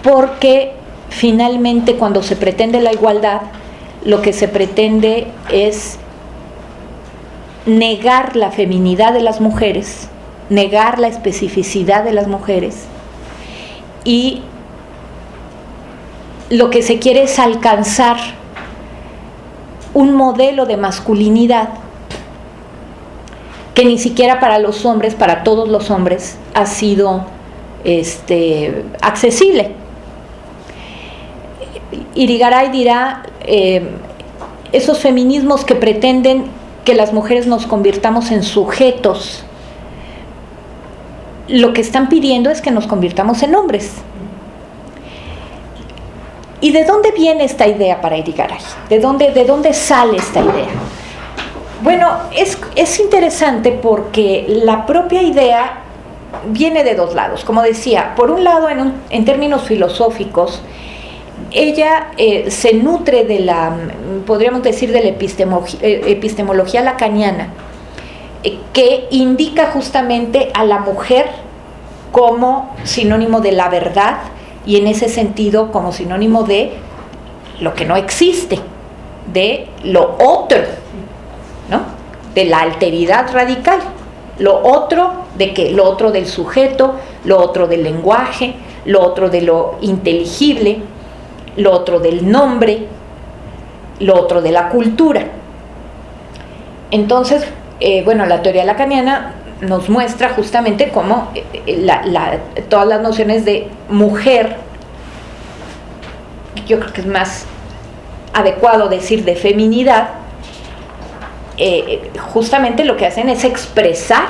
porque finalmente cuando se pretende la igualdad, lo que se pretende es negar la feminidad de las mujeres, negar la especificidad de las mujeres y lo que se quiere es alcanzar un modelo de masculinidad que ni siquiera para los hombres, para todos los hombres, ha sido accesible. Irigaray dirá, esos feminismos que pretenden que las mujeres nos convirtamos en sujetos, lo que están pidiendo es que nos convirtamos en hombres. ¿Y de dónde viene esta idea para Irigaray? ¿De dónde sale esta idea? Bueno, es interesante porque la propia idea viene de dos lados. Como decía, por un lado, en términos filosóficos, ella se nutre de podríamos decir, de la epistemología lacaniana, que indica justamente a la mujer como sinónimo de la verdad y en ese sentido como sinónimo de lo que no existe, de lo otro, ¿no? De la alteridad radical. Lo otro de qué, lo otro del sujeto, lo otro del lenguaje, lo otro de lo inteligible, lo otro del nombre, lo otro de la cultura. Entonces, la teoría lacaniana nos muestra justamente cómo todas las nociones de mujer, yo creo que es más adecuado decir de feminidad, justamente lo que hacen es expresar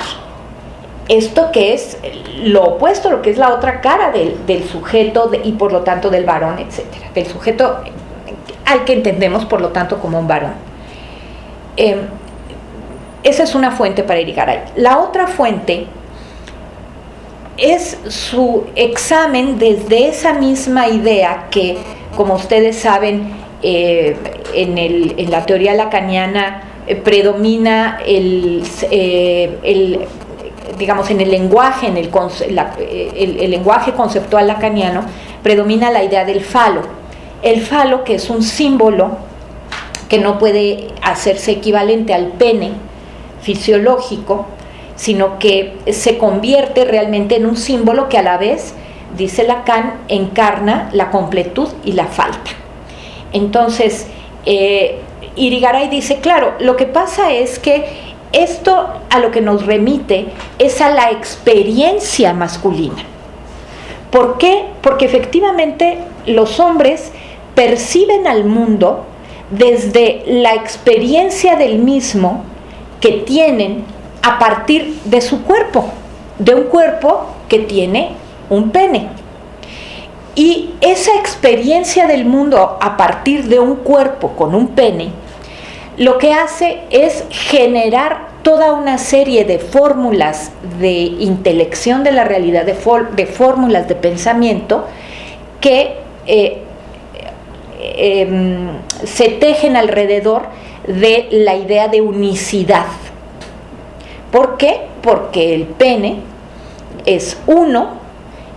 esto que es lo opuesto, lo que es la otra cara del sujeto y por lo tanto del varón, etcétera, del sujeto al que entendemos por lo tanto como un varón. Esa es una fuente para Irigaray. La otra fuente es su examen desde esa misma idea que, como ustedes saben, en la teoría lacaniana predomina digamos, en el lenguaje, el lenguaje conceptual lacaniano, predomina la idea del falo. El falo, que es un símbolo que no puede hacerse equivalente al pene fisiológico, sino que se convierte realmente en un símbolo que a la vez, dice Lacan, encarna la completud y la falta. Entonces, Irigaray dice, claro, lo que pasa es que esto a lo que nos remite es a la experiencia masculina. ¿Por qué? Porque efectivamente los hombres perciben al mundo desde la experiencia del mismo que tienen a partir de su cuerpo, de un cuerpo que tiene un pene. Y esa experiencia del mundo a partir de un cuerpo con un pene, lo que hace es generar toda una serie de fórmulas de intelección de la realidad, de fórmulas de pensamiento que se tejen alrededor de la idea de unicidad. ¿Por qué? Porque el pene es uno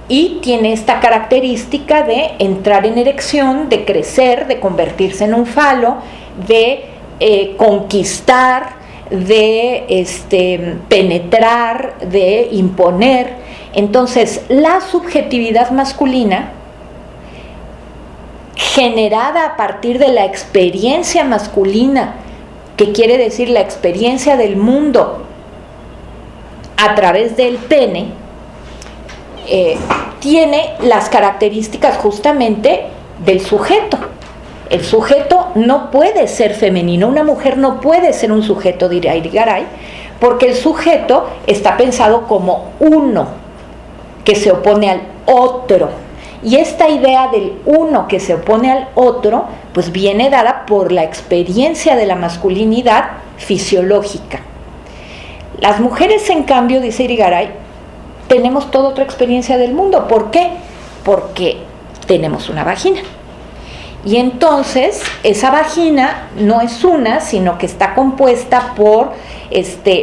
y tiene esta característica de entrar en erección, de crecer, de convertirse en un falo, de conquistar, de penetrar, de imponer. Entonces, la subjetividad masculina, generada a partir de la experiencia masculina, que quiere decir la experiencia del mundo a través del pene, tiene las características justamente del sujeto. El sujeto no puede ser femenino, una mujer no puede ser un sujeto, dirá Irigaray, porque el sujeto está pensado como uno que se opone al otro. Y esta idea del uno que se opone al otro, pues viene dada por la experiencia de la masculinidad fisiológica. Las mujeres, en cambio, dice Irigaray, tenemos toda otra experiencia del mundo. ¿Por qué? Porque tenemos una vagina. Y entonces esa vagina no es una, sino que está compuesta por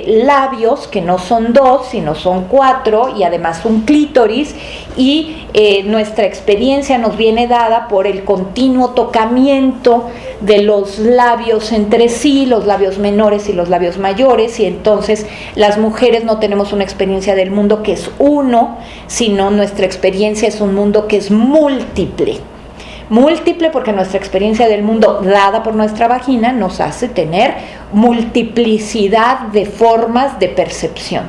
labios, que no son dos, sino son 4, y además un clítoris, y nuestra experiencia nos viene dada por el continuo tocamiento de los labios entre sí, los labios menores y los labios mayores, y entonces las mujeres no tenemos una experiencia del mundo que es uno, sino nuestra experiencia es un mundo que es múltiple. múltiple porque nuestra experiencia del mundo dada por nuestra vagina nos hace tener multiplicidad de formas de percepción.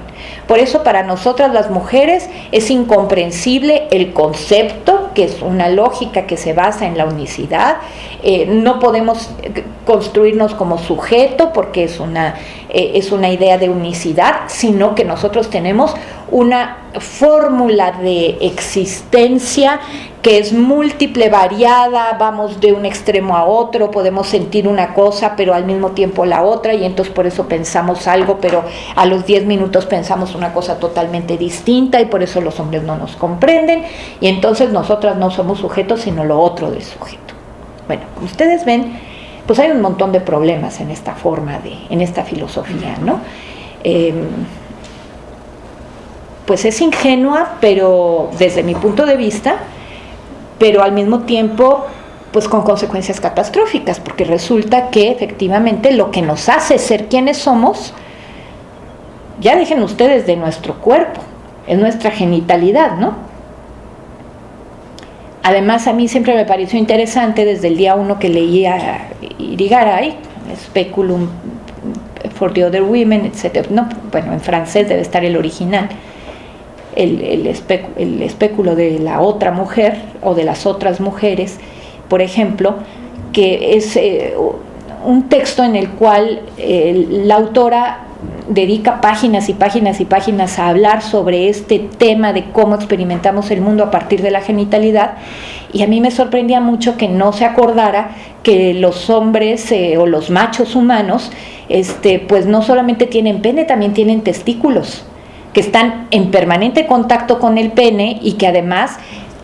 Por eso para nosotras las mujeres es incomprensible el concepto, que es una lógica que se basa en la unicidad. No podemos construirnos como sujeto porque es una idea de unicidad, sino que nosotros tenemos una fórmula de existencia que es múltiple, variada, vamos de un extremo a otro, podemos sentir una cosa pero al mismo tiempo la otra, y entonces por eso pensamos algo, pero a los 10 minutos pensamos una cosa totalmente distinta, y por eso los hombres no nos comprenden, y entonces nosotras no somos sujetos sino lo otro del sujeto. Bueno, como ustedes ven, pues hay un montón de problemas en esta forma en esta filosofía, ¿no? Pues es ingenua, pero desde mi punto de vista, pero al mismo tiempo pues con consecuencias catastróficas, porque resulta que efectivamente lo que nos hace ser quienes somos, ya dejen ustedes de nuestro cuerpo, es nuestra genitalidad, ¿no? Además a mí siempre me pareció interesante desde el día 1 que leía Irigaray, Speculum for the Other Women, etc. No, bueno, en francés debe estar el original, el espéculo de la otra mujer o de las otras mujeres, por ejemplo, que es un texto en el cual la autora dedica páginas y páginas y páginas a hablar sobre este tema de cómo experimentamos el mundo a partir de la genitalidad, y a mí me sorprendía mucho que no se acordara que los hombres o los machos humanos pues no solamente tienen pene, también tienen testículos, que están en permanente contacto con el pene, y que además,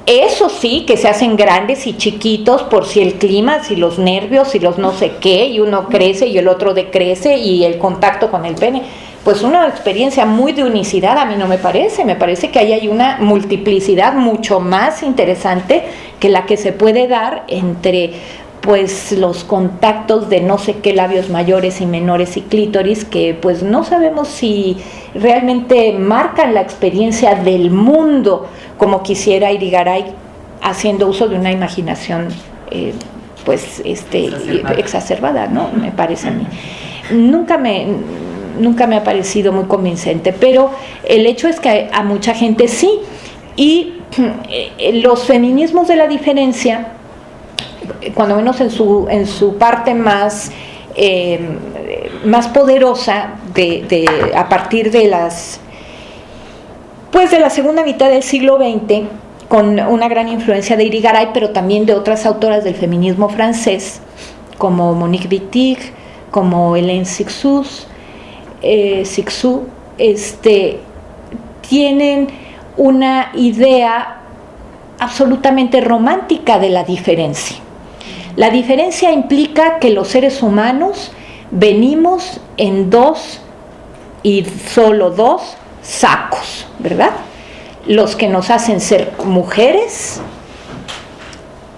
eso sí, que se hacen grandes y chiquitos por si el clima, si los nervios, si los no sé qué, y uno crece y el otro decrece, y el contacto con el pene. Pues una experiencia muy de unicidad a mí no me parece que ahí hay una multiplicidad mucho más interesante que la que se puede dar entre pues los contactos de no sé qué labios mayores y menores y clítoris, que pues no sabemos si realmente marcan la experiencia del mundo como quisiera Irigaray, haciendo uso de una imaginación exacerbada, ¿no? Me parece a mí. Nunca me ha parecido muy convincente, pero el hecho es que a mucha gente sí, y los feminismos de la diferencia, cuando menos en su parte más poderosa, a partir de la segunda mitad del siglo XX, con una gran influencia de Irigaray, pero también de otras autoras del feminismo francés, como Monique Wittig, como Hélène Cixous, tienen una idea absolutamente romántica de la diferencia. La diferencia implica que los seres humanos venimos en dos y solo dos sacos, ¿verdad? Los que nos hacen ser mujeres,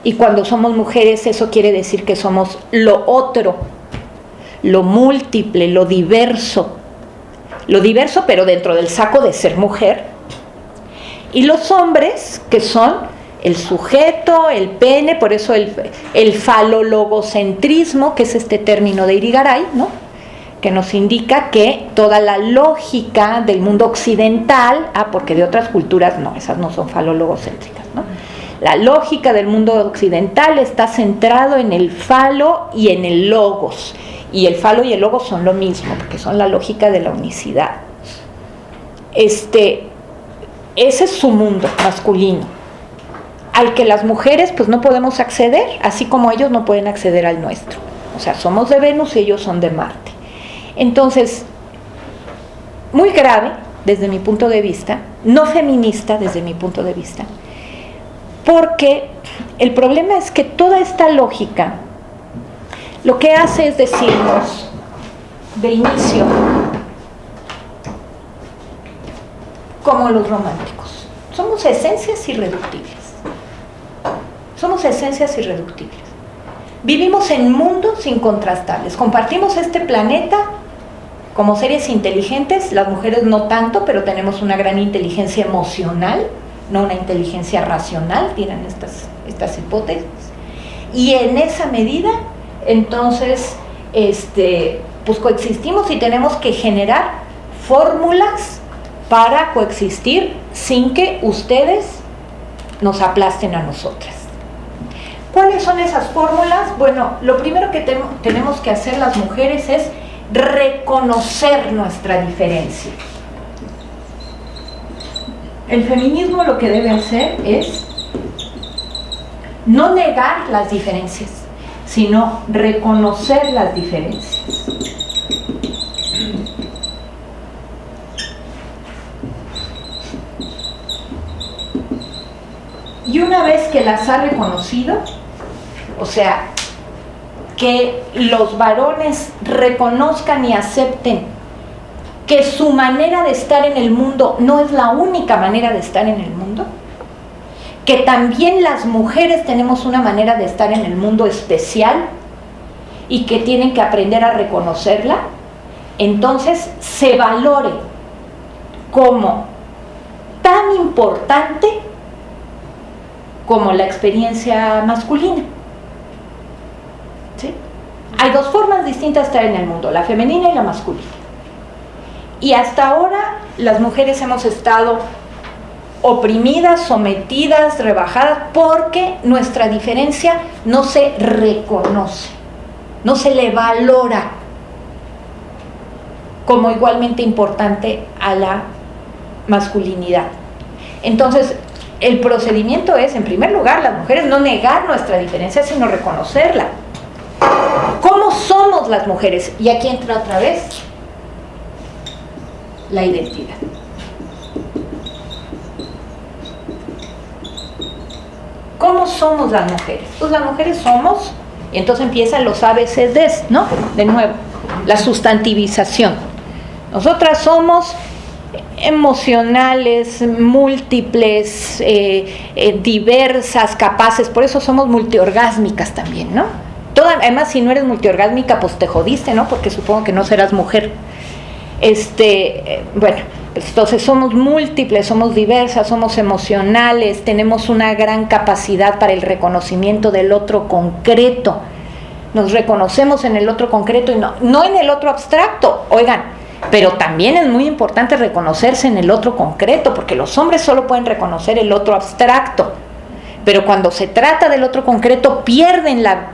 y cuando somos mujeres eso quiere decir que somos lo otro, lo múltiple, lo diverso pero dentro del saco de ser mujer, y los hombres que son el sujeto, el pene, por eso el falologocentrismo, que es este término de Irigaray, ¿no? Que nos indica que toda la lógica del mundo occidental, porque de otras culturas no, esas no son falologocéntricas, ¿no? La lógica del mundo occidental está centrado en el falo y en el logos, y el falo y el logos son lo mismo, porque son la lógica de la unicidad. Ese es su mundo masculino, al que las mujeres pues no podemos acceder, así como ellos no pueden acceder al nuestro. O sea, somos de Venus y ellos son de Marte. Entonces, muy grave desde mi punto de vista, no feminista desde mi punto de vista, porque el problema es que toda esta lógica lo que hace es decirnos de inicio, como los románticos, somos esencias irreductibles. Somos esencias irreductibles. Vivimos en mundos incontrastables. Compartimos este planeta como seres inteligentes, las mujeres no tanto, pero tenemos una gran inteligencia emocional, no una inteligencia racional, tienen estas hipótesis. y en esa medida, entonces, pues coexistimos y tenemos que generar fórmulas para coexistir sin que ustedes nos aplasten a nosotras. ¿Cuáles son esas fórmulas? Bueno, lo primero que tenemos que hacer las mujeres es reconocer nuestra diferencia. El feminismo lo que debe hacer es no negar las diferencias, sino reconocer las diferencias. Y una vez que las ha reconocido, o sea, que los varones reconozcan y acepten que su manera de estar en el mundo no es la única manera de estar en el mundo, que también las mujeres tenemos una manera de estar en el mundo especial y que tienen que aprender a reconocerla, entonces se valore como tan importante como la experiencia masculina. ¿Sí? Hay dos formas distintas de estar en el mundo, la femenina y la masculina. Y hasta ahora las mujeres hemos estado oprimidas, sometidas, rebajadas, porque nuestra diferencia no se reconoce, no se le valora como igualmente importante a la masculinidad. Entonces, el procedimiento es, en primer lugar, las mujeres no negar nuestra diferencia, sino reconocerla. ¿Cómo somos las mujeres? Y aquí entra otra vez la identidad. ¿Cómo somos las mujeres? Pues las mujeres somos, y entonces empiezan los ABCDs, ¿no? De nuevo, la sustantivización. Nosotras somos emocionales, múltiples, diversas, capaces, por eso somos multiorgásmicas también, ¿no? Además, si no eres multiorgásmica, pues te jodiste, ¿no? Porque supongo que no serás mujer. Bueno, entonces somos múltiples, somos diversas, somos emocionales, tenemos una gran capacidad para el reconocimiento del otro concreto. Nos reconocemos en el otro concreto y no en el otro abstracto. Oigan, pero también es muy importante reconocerse en el otro concreto, porque los hombres solo pueden reconocer el otro abstracto, pero cuando se trata del otro concreto pierden la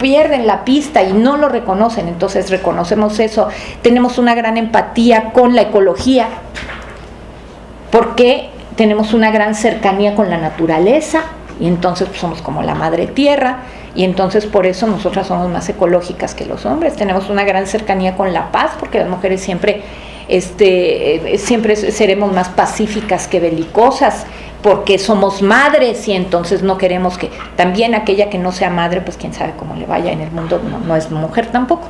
pista y no lo reconocen. Entonces reconocemos eso, tenemos una gran empatía con la ecología, porque tenemos una gran cercanía con la naturaleza, y entonces pues, somos como la madre tierra, y entonces por eso nosotras somos más ecológicas que los hombres. Tenemos una gran cercanía con la paz, porque las mujeres siempre seremos más pacíficas que belicosas, porque somos madres y entonces no queremos que también aquella que no sea madre, pues quién sabe cómo le vaya en el mundo, no es mujer tampoco.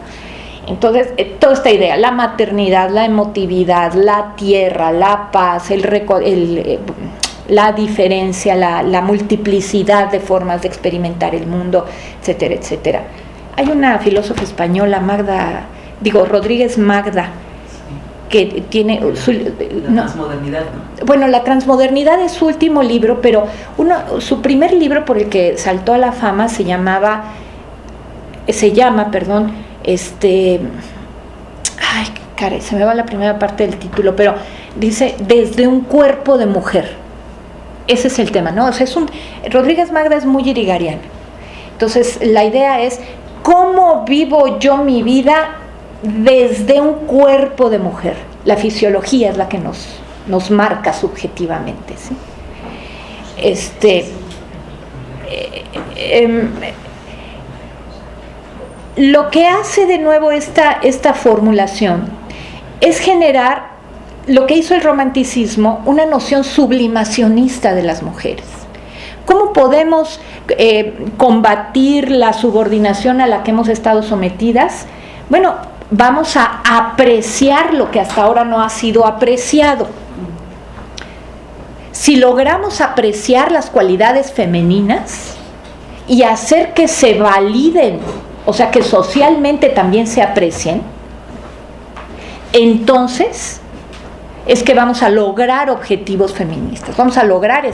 Entonces, toda esta idea, la maternidad, la emotividad, la tierra, la paz, la diferencia, la multiplicidad de formas de experimentar el mundo, etcétera, etcétera. Hay una filósofa española, Rodríguez Magda, que tiene la transmodernidad, ¿no? Bueno, la transmodernidad es su último libro, pero su primer libro por el que saltó a la fama se llama, se me va la primera parte del título, pero dice Desde un cuerpo de mujer. Ese es el tema, ¿no? O sea, Rodríguez Magda es muy irigariana. Entonces, la idea es cómo vivo yo mi vida desde un cuerpo de mujer. La fisiología es la que nos marca subjetivamente, ¿sí? Lo que hace de nuevo esta formulación es generar lo que hizo el romanticismo, una noción sublimacionista de las mujeres. ¿Cómo podemos combatir la subordinación a la que hemos estado sometidas? Bueno, vamos a apreciar lo que hasta ahora no ha sido apreciado. Si logramos apreciar las cualidades femeninas y hacer que se validen, o sea, que socialmente también se aprecien, entonces es que vamos a lograr objetivos feministas, vamos a lograr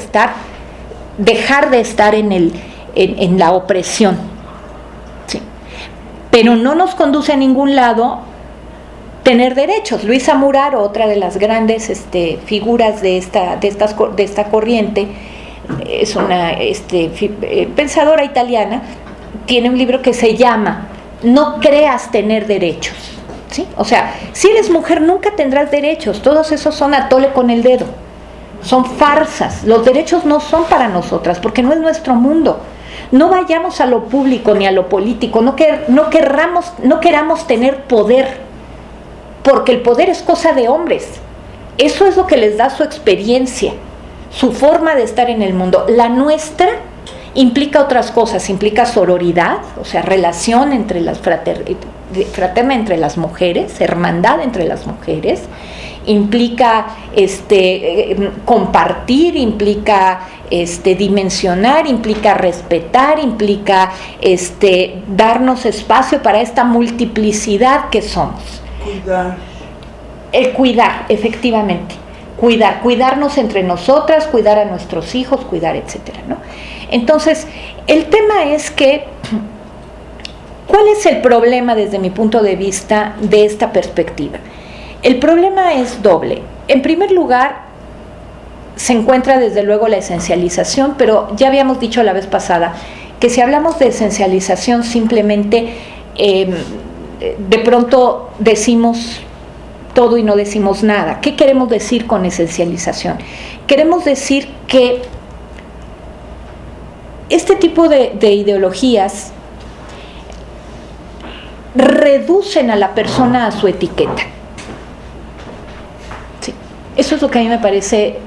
dejar de estar en la opresión. pero no nos conduce a ningún lado tener derechos. Luisa Muraro, otra de las grandes figuras de esta corriente, es una pensadora italiana, tiene un libro que se llama No creas tener derechos, ¿sí? O sea, si eres mujer nunca tendrás derechos, todos esos son atole con el dedo, son farsas, los derechos no son para nosotras, porque no es nuestro mundo. No vayamos a lo público ni a lo político, no queramos tener poder, porque el poder es cosa de hombres. Eso es lo que les da su experiencia, su forma de estar en el mundo. La nuestra implica otras cosas, implica sororidad, o sea, relación entre las fraterna entre las mujeres, hermandad entre las mujeres, implica compartir, implica dimensionar, implica respetar, implica darnos espacio para esta multiplicidad que somos. Cuidar, efectivamente. Cuidarnos entre nosotras, cuidar a nuestros hijos, cuidar, etcétera, ¿no? Entonces, el tema es que, ¿cuál es el problema desde mi punto de vista de esta perspectiva? El problema es doble. En primer lugar, se encuentra desde luego la esencialización, pero ya habíamos dicho la vez pasada que si hablamos de esencialización simplemente de pronto decimos todo y no decimos nada. ¿Qué queremos decir con esencialización? Queremos decir que este tipo de ideologías reducen a la persona a su etiqueta. Sí. Eso es lo que a mí me parece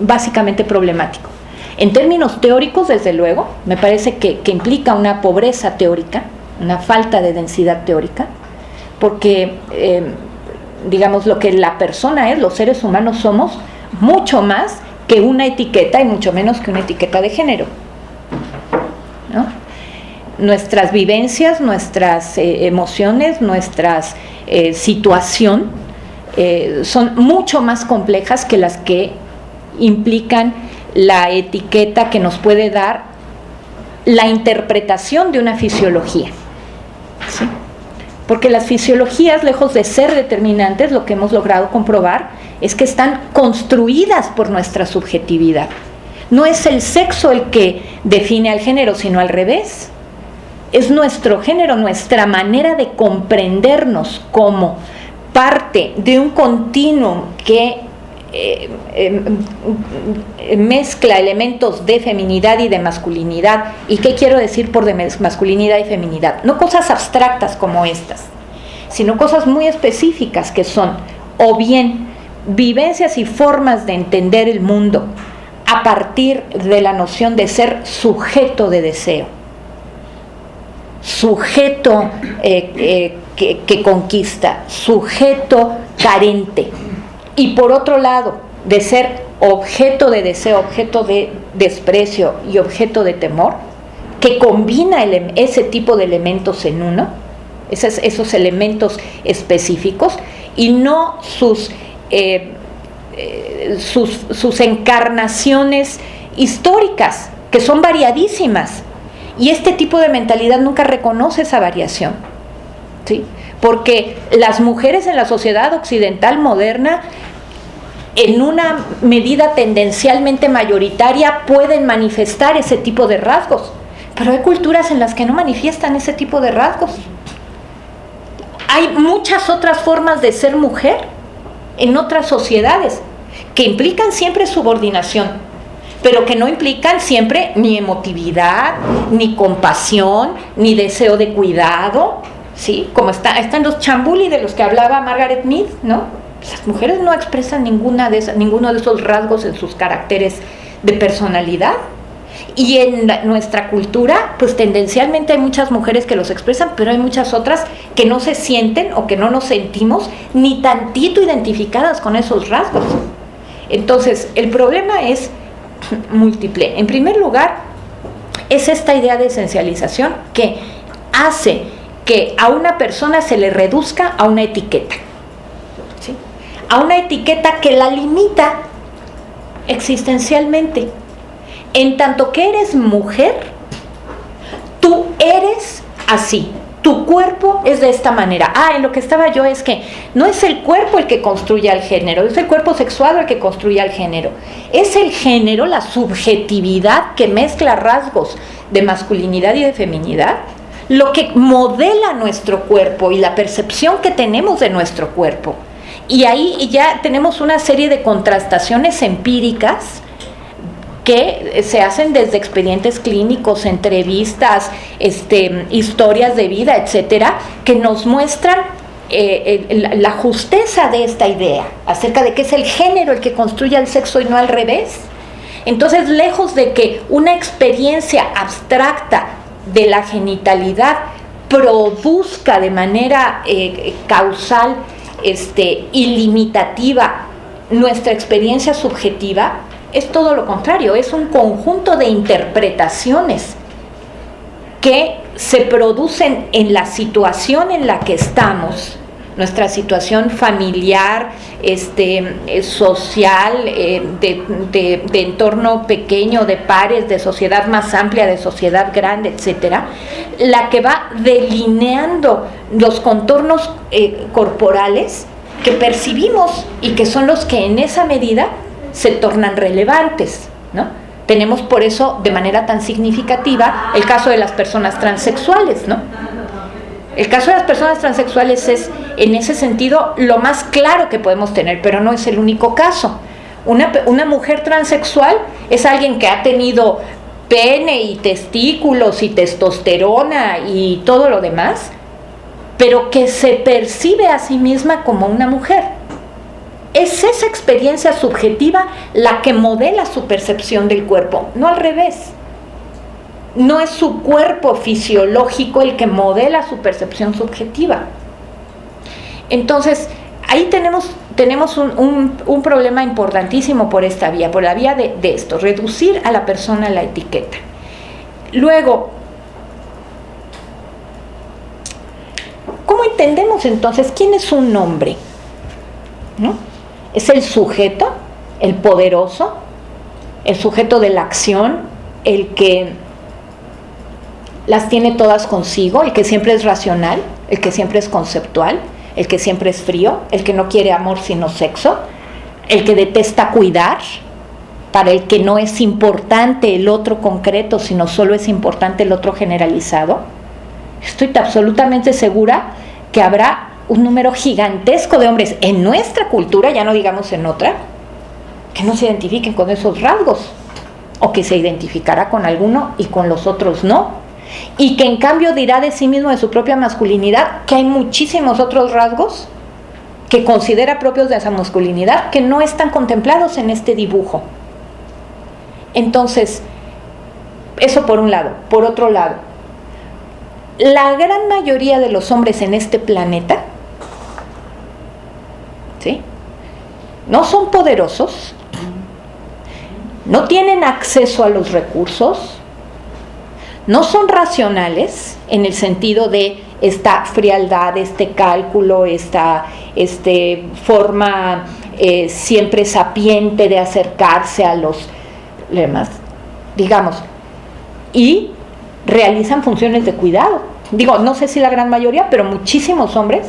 básicamente problemático. En términos teóricos, desde luego, me parece que implica una pobreza teórica, una falta de densidad teórica, porque digamos, lo que la persona es, los seres humanos somos mucho más que una etiqueta y mucho menos que una etiqueta de género, ¿no? Nuestras vivencias, nuestras emociones, nuestra situación son mucho más complejas que las que implican la etiqueta que nos puede dar la interpretación de una fisiología, ¿sí? Porque las fisiologías, lejos de ser determinantes, lo que hemos logrado comprobar es que están construidas por nuestra subjetividad. No es el sexo el que define al género, sino al revés. Es nuestro género, nuestra manera de comprendernos como parte de un continuum que mezcla elementos de feminidad y de masculinidad. ¿Y qué quiero decir por de masculinidad y feminidad? No cosas abstractas como estas, sino cosas muy específicas que son o bien vivencias y formas de entender el mundo a partir de la noción de ser sujeto de deseo, sujeto que conquista, sujeto carente, y por otro lado, de ser objeto de deseo, objeto de desprecio y objeto de temor, que combina ese tipo de elementos en uno, esos elementos específicos, y no sus encarnaciones históricas, que son variadísimas. Y este tipo de mentalidad nunca reconoce esa variación, ¿sí? Porque las mujeres en la sociedad occidental moderna, en una medida tendencialmente mayoritaria, pueden manifestar ese tipo de rasgos, pero hay culturas en las que no manifiestan ese tipo de rasgos. Hay muchas otras formas de ser mujer en otras sociedades que implican siempre subordinación, pero que no implican siempre ni emotividad, ni compasión, ni deseo de cuidado, ¿sí? Como están los chambuli de los que hablaba Margaret Mead, ¿no? Las mujeres no expresan ninguno de esos rasgos en sus caracteres de personalidad. Y en nuestra cultura, pues tendencialmente hay muchas mujeres que los expresan, pero hay muchas otras que no se sienten o que no nos sentimos ni tantito identificadas con esos rasgos. Entonces, el problema es múltiple. En primer lugar, es esta idea de esencialización que hace que a una persona se le reduzca a una etiqueta, ¿sí? A una etiqueta que la limita existencialmente. En tanto que eres mujer, tú eres así. tu cuerpo es de esta manera. En lo que estaba yo es que no es el cuerpo el que construye al género, es el cuerpo sexual el que construye al género. Es el género, la subjetividad que mezcla rasgos de masculinidad y de feminidad, lo que modela nuestro cuerpo y la percepción que tenemos de nuestro cuerpo. Y ahí ya tenemos una serie de contrastaciones empíricas que se hacen desde expedientes clínicos, entrevistas, historias de vida, etcétera, que nos muestran la justeza de esta idea acerca de que es el género el que construye el sexo y no al revés. Entonces, lejos de que una experiencia abstracta de la genitalidad produzca de manera causal ilimitativa nuestra experiencia subjetiva, es todo lo contrario, es un conjunto de interpretaciones que se producen en la situación en la que estamos, nuestra situación familiar, social, de entorno pequeño, de pares, de sociedad más amplia, de sociedad grande, etcétera, la que va delineando los contornos corporales que percibimos y que son los que en esa medida se tornan relevantes, ¿no? Tenemos por eso de manera tan significativa el caso de las personas transexuales, ¿no? El caso de las personas transexuales es, en ese sentido, lo más claro que podemos tener, pero no es el único caso. Una mujer transexual es alguien que ha tenido pene y testículos y testosterona y todo lo demás, pero que se percibe a sí misma como una mujer. Es esa experiencia subjetiva la que modela su percepción del cuerpo, no al revés. No es su cuerpo fisiológico el que modela su percepción subjetiva. Entonces, ahí tenemos un problema importantísimo por esta vía, por la vía de esto, reducir a la persona a la etiqueta. Luego, ¿cómo entendemos entonces quién es un hombre? ¿No? Es el sujeto, el poderoso, el sujeto de la acción, el que las tiene todas consigo, el que siempre es racional, el que siempre es conceptual, el que siempre es frío, el que no quiere amor sino sexo, el que detesta cuidar, para el que no es importante el otro concreto, sino solo es importante el otro generalizado. Estoy absolutamente segura que habrá un número gigantesco de hombres en nuestra cultura, ya no digamos en otra, que no se identifiquen con esos rasgos, o que se identificará con alguno y con los otros no, y que en cambio dirá de sí mismo, de su propia masculinidad, que hay muchísimos otros rasgos que considera propios de esa masculinidad que no están contemplados en este dibujo. Entonces, eso por un lado. Por otro lado, la gran mayoría de los hombres en este planeta, ¿sí?, no son poderosos, no tienen acceso a los recursos, no son racionales en el sentido de esta frialdad, este cálculo, esta forma siempre sapiente de acercarse a los demás, digamos, y realizan funciones de cuidado. Digo, no sé si la gran mayoría, pero muchísimos hombres,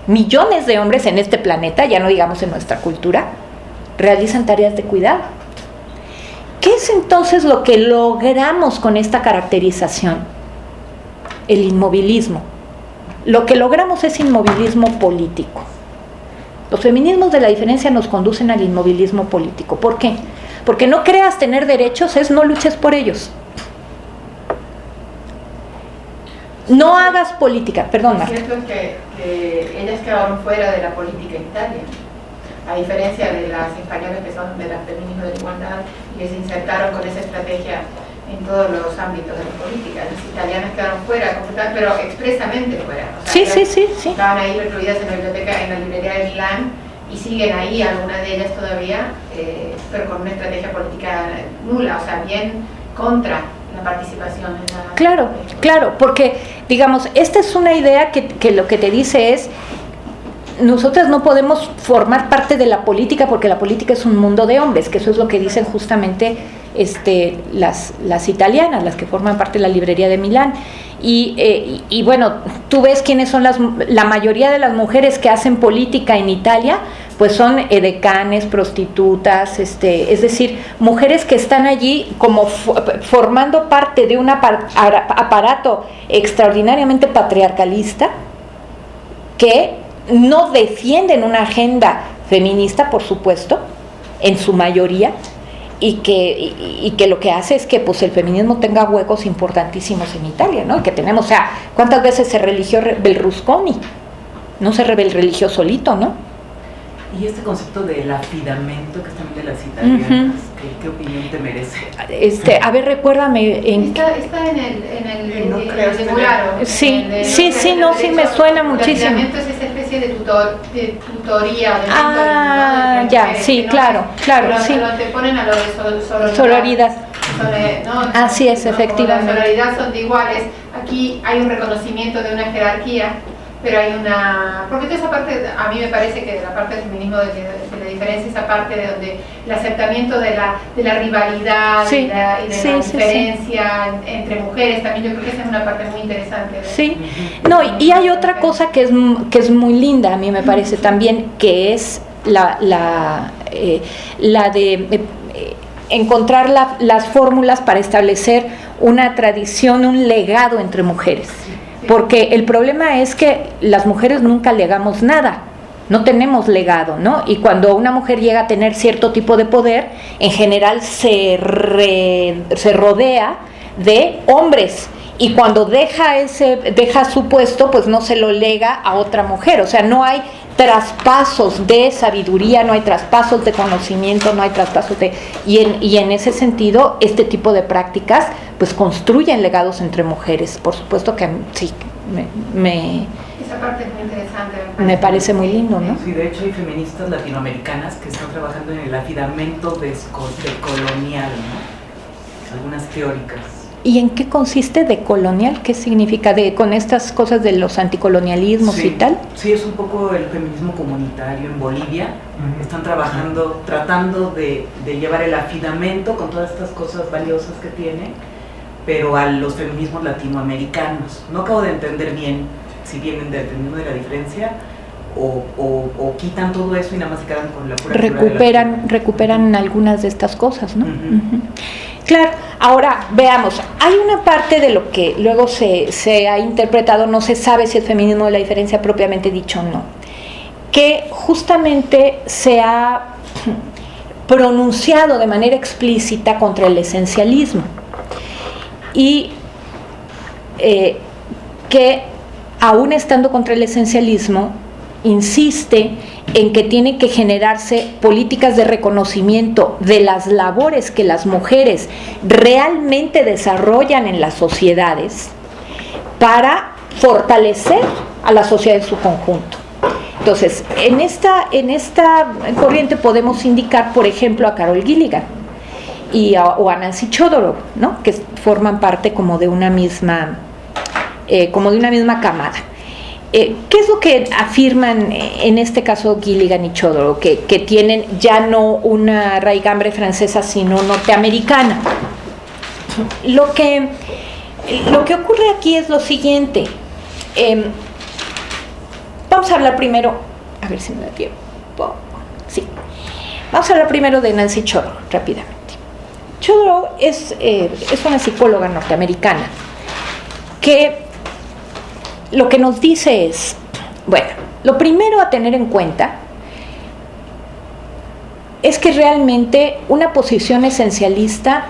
millones de hombres en este planeta, ya no digamos en nuestra cultura, realizan tareas de cuidado. ¿Qué es entonces lo que logramos con esta caracterización? El inmovilismo. Lo que logramos es inmovilismo político. Los feminismos de la diferencia nos conducen al inmovilismo político. ¿Por qué? Porque no creas tener derechos, no luches por ellos. No hagas política. Perdón, Marta. Es cierto que ellas quedaron fuera de la política en Italia, a diferencia de las españolas que son de la feminismo de la igualdad y que se insertaron con esa estrategia en todos los ámbitos de la política. Las italianas quedaron fuera, pero expresamente fuera. O sea, Sí. Estaban ahí recluidas en la biblioteca, en la librería de Milán, y siguen ahí, algunas de ellas todavía, pero con una estrategia política nula, o sea, bien contra la participación en la... Claro, porque, digamos, esta es una idea que lo que te dice es: nosotras no podemos formar parte de la política porque la política es un mundo de hombres, que eso es lo que dicen justamente las italianas, las que forman parte de la librería de Milán. Y bueno, tú ves quiénes son la mayoría de las mujeres que hacen política en Italia, pues son edecanes, prostitutas, es decir, mujeres que están allí como formando parte de un aparato extraordinariamente patriarcalista, que no defienden una agenda feminista, por supuesto, en su mayoría, y que lo que hace es que pues el feminismo tenga huecos importantísimos en Italia, ¿no? Y que tenemos, o sea, ¿cuántas veces se religió Berlusconi? No se religió solito, ¿no? Y este concepto del afidamento, que es también de las italianas, ¿qué opinión te merece? A ver, recuérdame. Está en el simulacro. Sí, me suena muchísimo. El afidamento es esa especie de tutoría. De ya, ¿no? Sí, claro, sí. Pero te ponen a lo de sororidad. ¿No? Así es, efectivamente. La sororidad son de iguales. Aquí hay un reconocimiento de una jerarquía, pero hay porque toda esa parte, a mí me parece que la parte del feminismo de la diferencia, esa parte de donde el aceptamiento de la rivalidad y de la diferencia entre mujeres, también yo creo que esa es una parte muy interesante. Sí, no, y hay otra cosa que es muy linda, a mí me parece también, que es la de encontrar las fórmulas para establecer una tradición, un legado entre mujeres. Porque el problema es que las mujeres nunca legamos nada, no tenemos legado, ¿no? Y cuando una mujer llega a tener cierto tipo de poder, en general se rodea de hombres, y cuando deja su puesto, pues no se lo lega a otra mujer. O sea, no hay traspasos de sabiduría, no hay traspasos de conocimiento, no hay traspasos de... Y en ese sentido, este tipo de prácticas pues construyen legados entre mujeres. Por supuesto que sí, esa parte es muy interesante. Me parece muy lindo, ¿no? Sí, de hecho hay feministas latinoamericanas que están trabajando en el afidamento decolonial, ¿no? Algunas teóricas. ¿Y en qué consiste decolonial? ¿Qué significa con estas cosas de los anticolonialismos y tal? Sí, es un poco el feminismo comunitario en Bolivia. Están tratando de llevar el afidamento con todas estas cosas valiosas que tiene, pero a los feminismos latinoamericanos. No acabo de entender bien si vienen del feminismo de la diferencia o quitan todo eso y nada más se quedan con la pura recuperan algunas de estas cosas, ¿no? Claro, ahora veamos, hay una parte de lo que luego se ha interpretado, no se sabe si es feminismo de la diferencia propiamente dicho o no, que justamente se ha pronunciado de manera explícita contra el esencialismo, y que aún estando contra el esencialismo insiste en que tiene que generarse políticas de reconocimiento de las labores que las mujeres realmente desarrollan en las sociedades para fortalecer a la sociedad en su conjunto. Entonces, en esta corriente podemos indicar, por ejemplo, a Carol Gilligan o a Nancy Chodorow, ¿no? Que forman parte como de una misma camada. ¿Qué es lo que afirman en este caso Gilligan y Chodorow? Que tienen ya no una raigambre francesa, sino norteamericana. Lo que ocurre aquí es lo siguiente. Vamos a hablar primero, a ver si me da tiempo. Sí. Vamos a hablar primero de Nancy Chodorow, rápidamente. Chodorow es una psicóloga norteamericana que lo que nos dice es, bueno, lo primero a tener en cuenta es que realmente una posición esencialista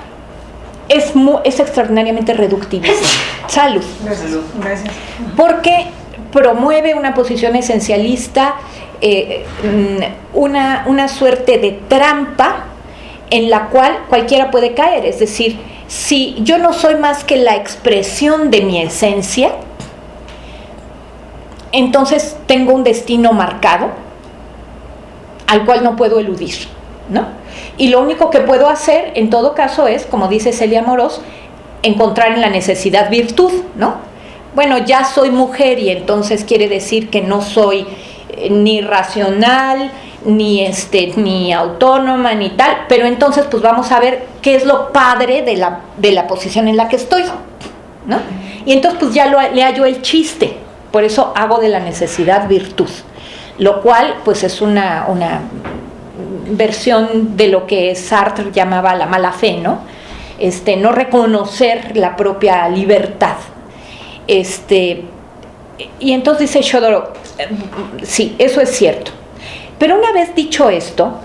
es extraordinariamente reductivista. Salud. Gracias. Porque promueve una posición esencialista, una suerte de trampa en la cual cualquiera puede caer. Es decir, si yo no soy más que la expresión de mi esencia, entonces tengo un destino marcado al cual no puedo eludir, ¿no? Y lo único que puedo hacer en todo caso es, como dice Celia Amorós, encontrar en la necesidad virtud, ¿no? Bueno, ya soy mujer y entonces quiere decir que no soy ni racional, ni autónoma, ni tal, pero entonces pues vamos a ver qué es lo padre de la posición en la que estoy, ¿no? Y entonces pues ya le hallo el chiste, por eso hago de la necesidad virtud, lo cual pues es una versión de lo que Sartre llamaba la mala fe, ¿no? No reconocer la propia libertad. Y entonces dice Chodorov, sí, eso es cierto. Pero una vez dicho esto,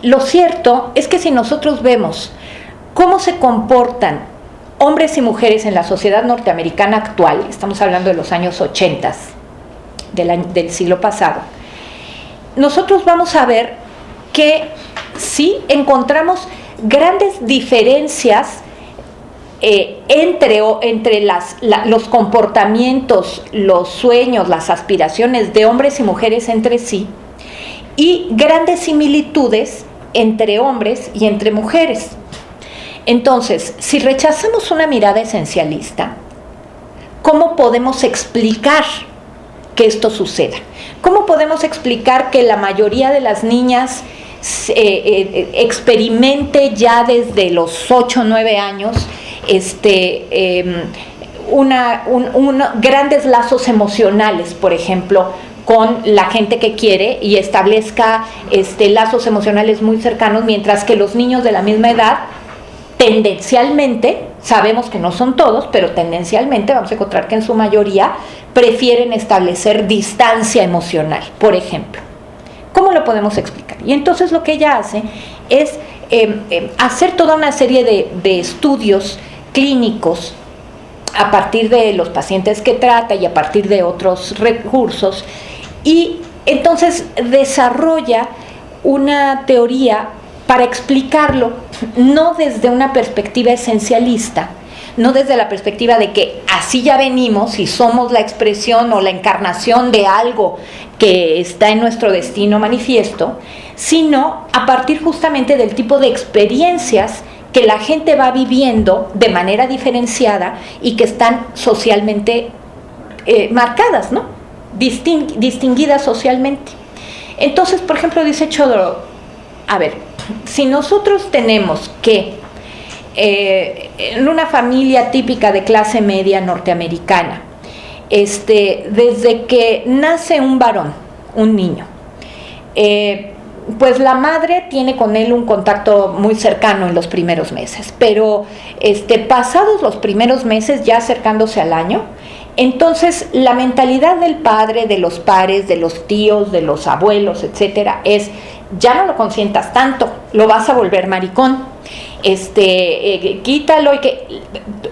lo cierto es que si nosotros vemos cómo se comportan hombres y mujeres en la sociedad norteamericana actual, estamos hablando de los años 80 del siglo pasado, nosotros vamos a ver que sí encontramos grandes diferencias entre los comportamientos, los sueños, las aspiraciones de hombres y mujeres entre sí, y grandes similitudes entre hombres y entre mujeres. Entonces, si rechazamos una mirada esencialista, ¿cómo podemos explicar que esto suceda? ¿Cómo podemos explicar que la mayoría de las niñas experimente ya desde los 8 o 9 años grandes lazos emocionales, por ejemplo, con la gente que quiere, y establezca lazos emocionales muy cercanos, mientras que los niños de la misma edad tendencialmente, sabemos que no son todos, pero tendencialmente vamos a encontrar que en su mayoría prefieren establecer distancia emocional, por ejemplo? ¿Cómo lo podemos explicar? Y entonces lo que ella hace es hacer toda una serie de estudios clínicos a partir de los pacientes que trata y a partir de otros recursos, y entonces desarrolla una teoría para explicarlo, no desde una perspectiva esencialista, no desde la perspectiva de que así ya venimos y somos la expresión o la encarnación de algo que está en nuestro destino manifiesto, sino a partir justamente del tipo de experiencias que la gente va viviendo de manera diferenciada y que están socialmente marcadas, ¿no? Distinguidas socialmente. Entonces, por ejemplo, dice Chodorov, a ver, si nosotros tenemos que en una familia típica de clase media norteamericana, desde que nace un varón, un niño, pues la madre tiene con él un contacto muy cercano en los primeros meses, pero pasados los primeros meses, ya acercándose al año, entonces la mentalidad del padre, de los pares, de los tíos, de los abuelos, etcétera, es: ya no lo consientas tanto, lo vas a volver maricón, quítalo. Y que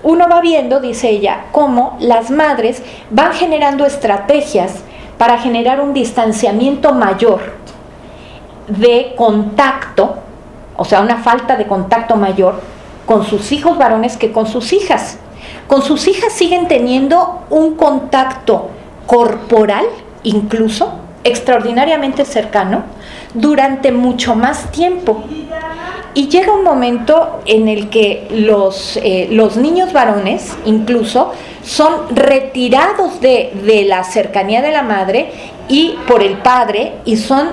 uno va viendo, dice ella, cómo las madres van generando estrategias para generar un distanciamiento mayor de contacto, o sea, una falta de contacto mayor con sus hijos varones que con sus hijas. Con sus hijas siguen teniendo un contacto corporal, incluso extraordinariamente cercano, durante mucho más tiempo. Y llega un momento en el que los niños varones incluso son retirados de la cercanía de la madre y por el padre, y son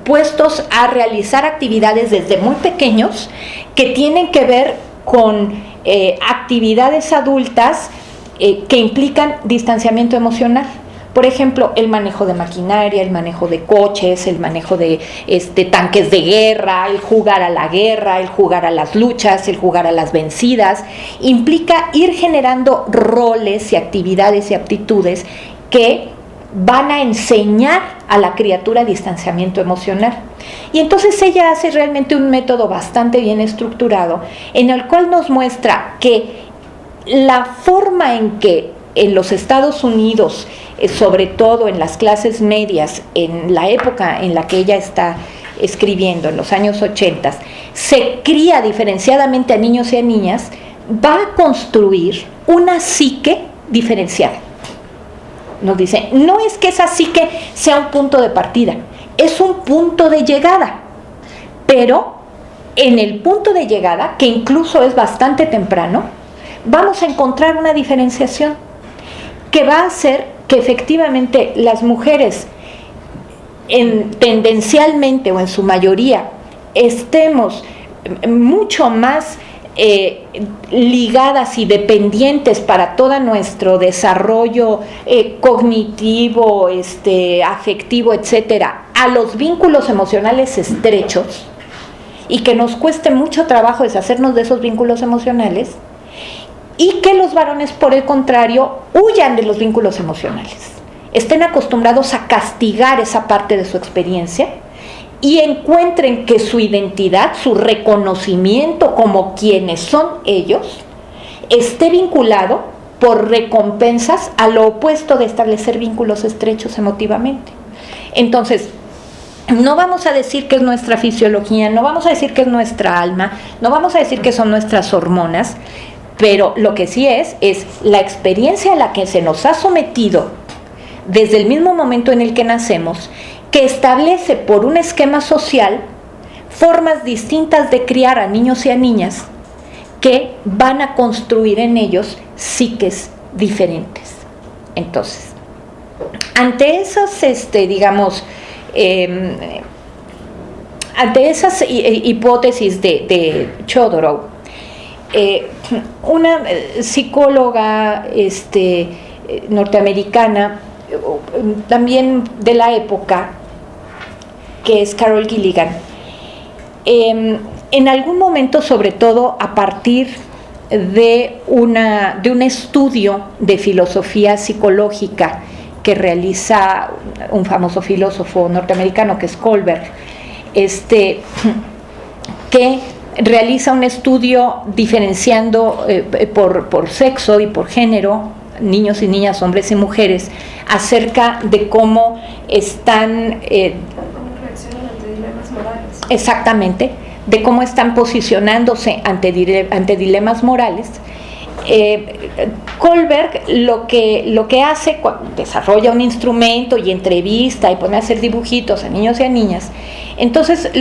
puestos a realizar actividades desde muy pequeños que tienen que ver con actividades adultas que implican distanciamiento emocional. Por ejemplo, el manejo de maquinaria, el manejo de coches, el manejo de tanques de guerra, el jugar a la guerra, el jugar a las luchas, el jugar a las vencidas, implica ir generando roles y actividades y aptitudes que van a enseñar a la criatura distanciamiento emocional. Y entonces ella hace realmente un método bastante bien estructurado, en el cual nos muestra que la forma en que en los Estados Unidos, sobre todo en las clases medias, en la época en la que ella está escribiendo, en los años 80, se cría diferenciadamente a niños y a niñas, va a construir una psique diferenciada. Nos dice, no es que esa psique sea un punto de partida, es un punto de llegada, pero en el punto de llegada, que incluso es bastante temprano, vamos a encontrar una diferenciación que va a hacer que efectivamente las mujeres tendencialmente o en su mayoría estemos mucho más ligadas y dependientes para todo nuestro desarrollo cognitivo, afectivo, etcétera, a los vínculos emocionales estrechos, y que nos cueste mucho trabajo deshacernos de esos vínculos emocionales, y que los varones, por el contrario, huyan de los vínculos emocionales, estén acostumbrados a castigar esa parte de su experiencia y encuentren que su identidad, su reconocimiento como quienes son ellos, esté vinculado por recompensas a lo opuesto de establecer vínculos estrechos emotivamente. Entonces, no vamos a decir que es nuestra fisiología, no vamos a decir que es nuestra alma, no vamos a decir que son nuestras hormonas, pero lo que sí es la experiencia a la que se nos ha sometido desde el mismo momento en el que nacemos, que establece por un esquema social formas distintas de criar a niños y a niñas que van a construir en ellos psiques diferentes. Entonces, ante esas, ante esas hipótesis de Chodorow, una psicóloga norteamericana, también de la época, que es Carol Gilligan, en algún momento, sobre todo a partir de un estudio de filosofía psicológica que realiza un famoso filósofo norteamericano que es Kohlberg, que realiza un estudio diferenciando por sexo y por género, niños y niñas, hombres y mujeres, acerca de cómo están ¿Cómo reaccionan ante dilemas morales? Exactamente, de cómo están posicionándose ante dilemas morales. Kohlberg lo que hace cuando desarrolla un instrumento y entrevista y pone a hacer dibujitos a niños y a niñas, entonces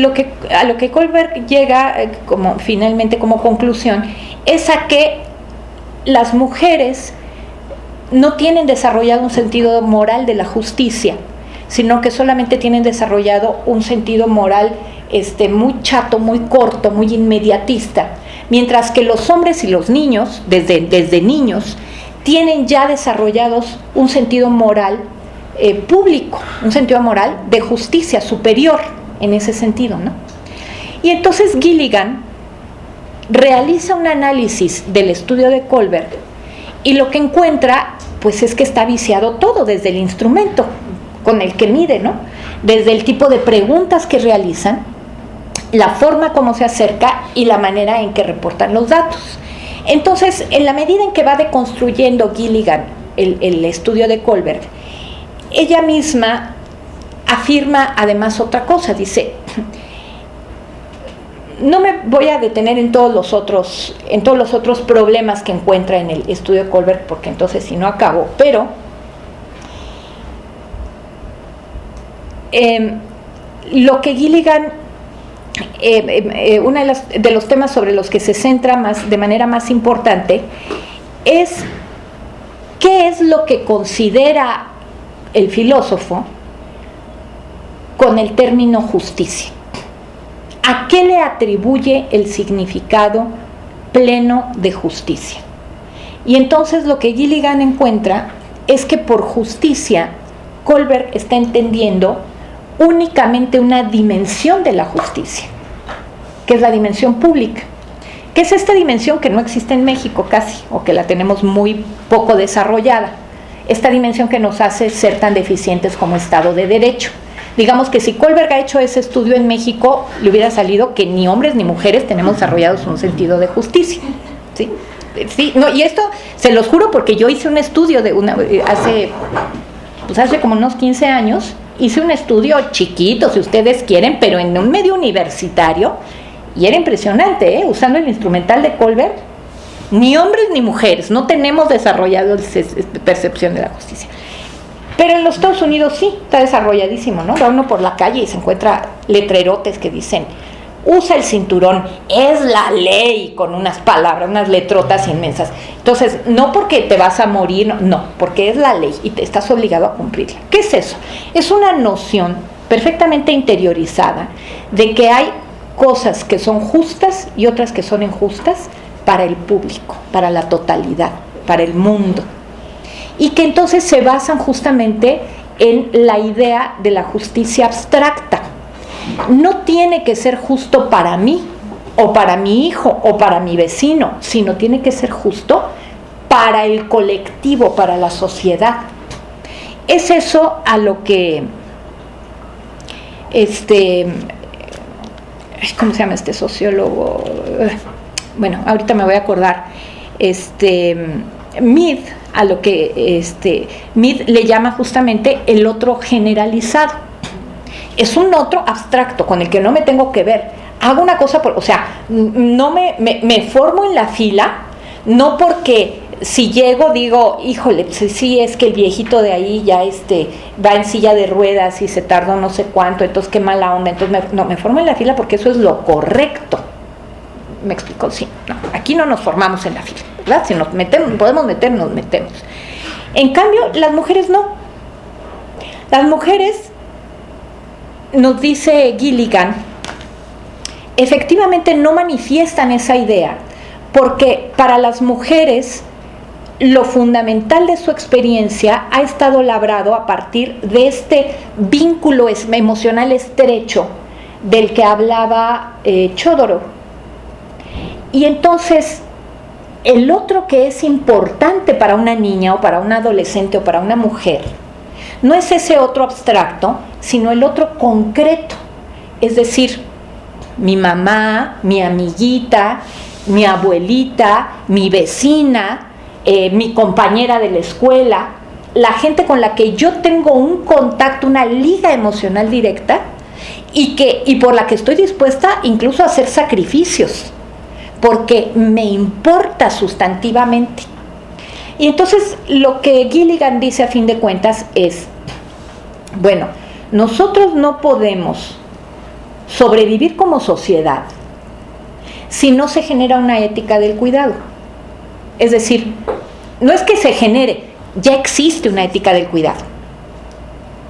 a lo que Kohlberg llega finalmente como conclusión es a que las mujeres no tienen desarrollado un sentido moral de la justicia, sino que solamente tienen desarrollado un sentido moral muy chato, muy corto, muy inmediatista, mientras que los hombres y los niños, desde niños, tienen ya desarrollados un sentido moral público, un sentido moral de justicia superior en ese sentido, ¿no? Y entonces Gilligan realiza un análisis del estudio de Kohlberg y lo que encuentra pues es que está viciado todo, desde el instrumento con el que mide, ¿no? Desde el tipo de preguntas que realizan, la forma como se acerca y la manera en que reportan los datos. Entonces, en la medida en que va deconstruyendo Gilligan el estudio de Kohlberg, ella misma afirma además otra cosa, dice: no me voy a detener en todos los otros problemas que encuentra en el estudio de Kohlberg, porque entonces si no acabo, pero lo que Gilligan, uno de los temas sobre los que se centra de manera más importante es qué es lo que considera el filósofo con el término justicia. ¿A qué le atribuye el significado pleno de justicia? Y entonces lo que Gilligan encuentra es que por justicia Kohlberg está entendiendo únicamente una dimensión de la justicia, que es la dimensión pública, que es esta dimensión que no existe en México casi, o que la tenemos muy poco desarrollada, esta dimensión que nos hace ser tan deficientes como Estado de Derecho. Digamos que si Kohlberg ha hecho ese estudio en México, le hubiera salido que ni hombres ni mujeres tenemos desarrollados un sentido de justicia, ¿sí? Sí, no, y esto se los juro porque yo hice un estudio hace como unos 15 años, hice un estudio chiquito, si ustedes quieren, pero en un medio universitario, y era impresionante, usando el instrumental de Kohlberg, ni hombres ni mujeres, no tenemos desarrollado percepción de la justicia. Pero en los Estados Unidos sí, está desarrolladísimo, ¿no? Va uno por la calle y se encuentra letrerotes que dicen: usa el cinturón, es la ley, con unas palabras, unas letrotas inmensas. Entonces, no porque te vas a morir, no, porque es la ley y te estás obligado a cumplirla. ¿Qué es eso? Es una noción perfectamente interiorizada de que hay cosas que son justas y otras que son injustas para el público, para la totalidad, para el mundo. Y que entonces se basan justamente en la idea de la justicia abstracta. No tiene que ser justo para mí, o para mi hijo, o para mi vecino, sino tiene que ser justo para el colectivo, para la sociedad. Es eso a lo que ¿cómo se llama este sociólogo? Bueno, ahorita me voy a acordar. Mead, a lo que Mead le llama justamente el otro generalizado. Es un otro abstracto con el que no me tengo que ver. Hago una cosa, no me formo en la fila, no porque si llego digo, híjole, sí, es que el viejito de ahí ya va en silla de ruedas y se tardó no sé cuánto, entonces qué mala onda, entonces me formo en la fila porque eso es lo correcto. ¿Me explico? Sí, no, aquí no nos formamos en la fila, ¿verdad? Si nos podemos meter, nos metemos. En cambio, las mujeres no. Las mujeres, nos dice Gilligan, efectivamente no manifiestan esa idea, porque para las mujeres lo fundamental de su experiencia ha estado labrado a partir de este vínculo emocional estrecho del que hablaba Chodorov. Y entonces, el otro que es importante para una niña o para un adolescente o para una mujer, no es ese otro abstracto, sino el otro concreto. Es decir, mi mamá, mi amiguita, mi abuelita, mi vecina, mi compañera de la escuela, la gente con la que yo tengo un contacto, una liga emocional directa y por la que estoy dispuesta incluso a hacer sacrificios, porque me importa sustantivamente. Y entonces lo que Gilligan dice a fin de cuentas es, bueno, nosotros no podemos sobrevivir como sociedad si no se genera una ética del cuidado. Es decir, no es que se genere, ya existe una ética del cuidado.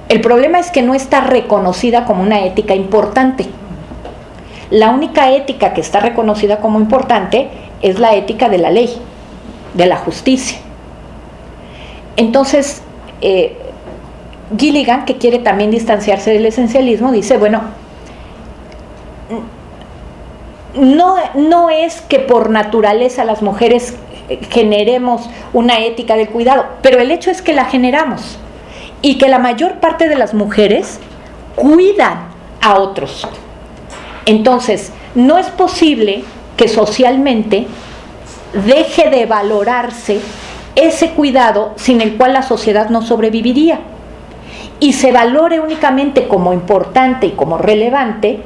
El problema es que no está reconocida como una ética importante. La única ética que está reconocida como importante es la ética de la ley, de la justicia. Entonces, Gilligan, que quiere también distanciarse del esencialismo, dice, bueno, no es que por naturaleza las mujeres generemos una ética del cuidado, pero el hecho es que la generamos y que la mayor parte de las mujeres cuidan a otros. Entonces, no es posible que socialmente deje de valorarse ese cuidado sin el cual la sociedad no sobreviviría y se valore únicamente como importante y como relevante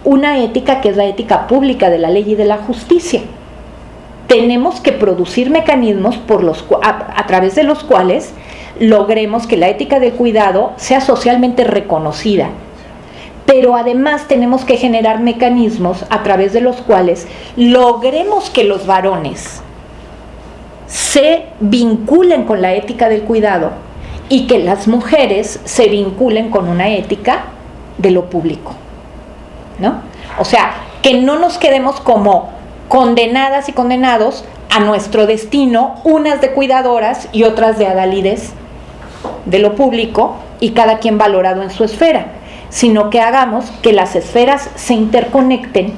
una ética que es la ética pública de la ley y de la justicia. Tenemos que producir mecanismos a través de los cuales logremos que la ética del cuidado sea socialmente reconocida. Pero además tenemos que generar mecanismos a través de los cuales logremos que los varones se vinculen con la ética del cuidado y que las mujeres se vinculen con una ética de lo público, ¿no? O sea, que no nos quedemos como condenadas y condenados a nuestro destino, unas de cuidadoras y otras de adalides de lo público y cada quien valorado en su esfera, sino que hagamos que las esferas se interconecten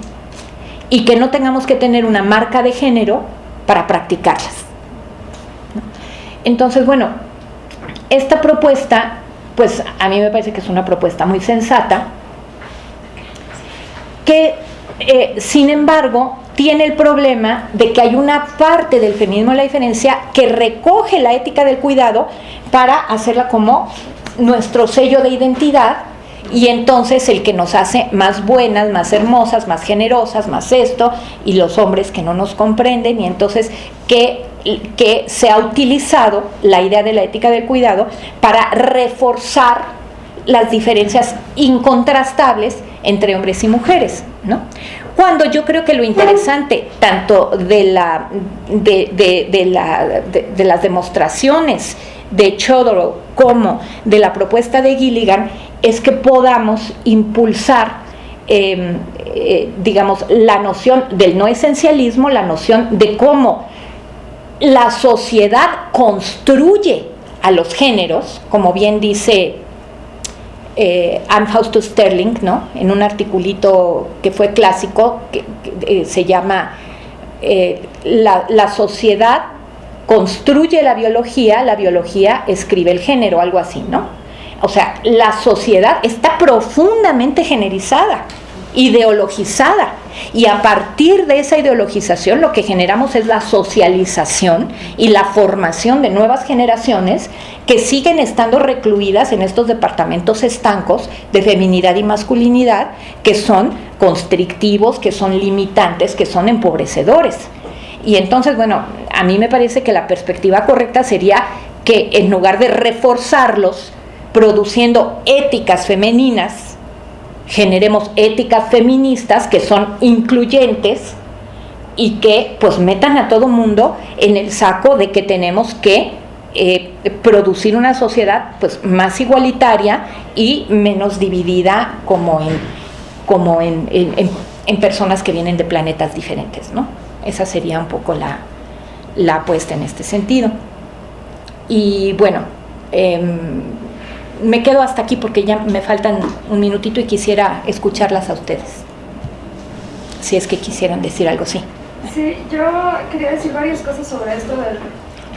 y que no tengamos que tener una marca de género para practicarlas. Entonces, bueno, esta propuesta, pues a mí me parece que es una propuesta muy sensata, que sin embargo tiene el problema de que hay una parte del feminismo de la diferencia que recoge la ética del cuidado para hacerla como nuestro sello de identidad, y entonces el que nos hace más buenas, más hermosas, más generosas, más esto, y los hombres que no nos comprenden, y entonces que se ha utilizado la idea de la ética del cuidado para reforzar las diferencias incontrastables entre hombres y mujeres, ¿no? Cuando yo creo que lo interesante tanto de las demostraciones de Chodorow como de la propuesta de Gilligan es que podamos impulsar digamos, la noción del no esencialismo, la noción de cómo la sociedad construye a los géneros, como bien dice Anne Fausto Sterling, ¿no? En un articulito que fue clásico, que se llama la sociedad construye la biología escribe el género, algo así, ¿no? O sea, la sociedad está profundamente generizada, ideologizada, y a partir de esa ideologización lo que generamos es la socialización y la formación de nuevas generaciones que siguen estando recluidas en estos departamentos estancos de feminidad y masculinidad, que son constrictivos, que son limitantes, que son empobrecedores. Y entonces, bueno, a mí me parece que la perspectiva correcta sería que en lugar de reforzarlos produciendo éticas femeninas, generemos éticas feministas que son incluyentes y que pues metan a todo mundo en el saco de que tenemos que producir una sociedad pues más igualitaria y menos dividida como en personas que vienen de planetas diferentes, ¿no? Esa sería un poco la apuesta en este sentido. Y bueno, me quedo hasta aquí porque ya me faltan un minutito y quisiera escucharlas a ustedes, si es que quisieran decir algo. Sí. Sí, yo quería decir varias cosas sobre esto,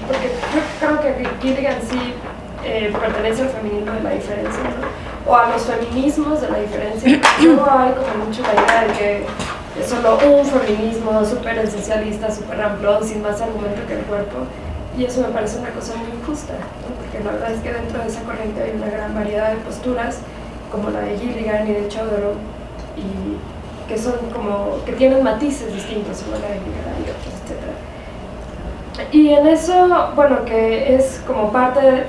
porque yo creo que Gilligan sí pertenece al feminismo de la diferencia, ¿no? O a los feminismos de la diferencia. Luego hay como mucho la idea de que es solo un feminismo súper esencialista, súper ramplón, sin más argumento que el cuerpo. Y eso me parece una cosa muy injusta, ¿no? Porque la verdad es que dentro de esa corriente hay una gran variedad de posturas, como la de Gilligan y de Chodorow, y que son como, que tienen matices distintos, como la de Gilligan y otros, etc. Y en eso, bueno, que es como parte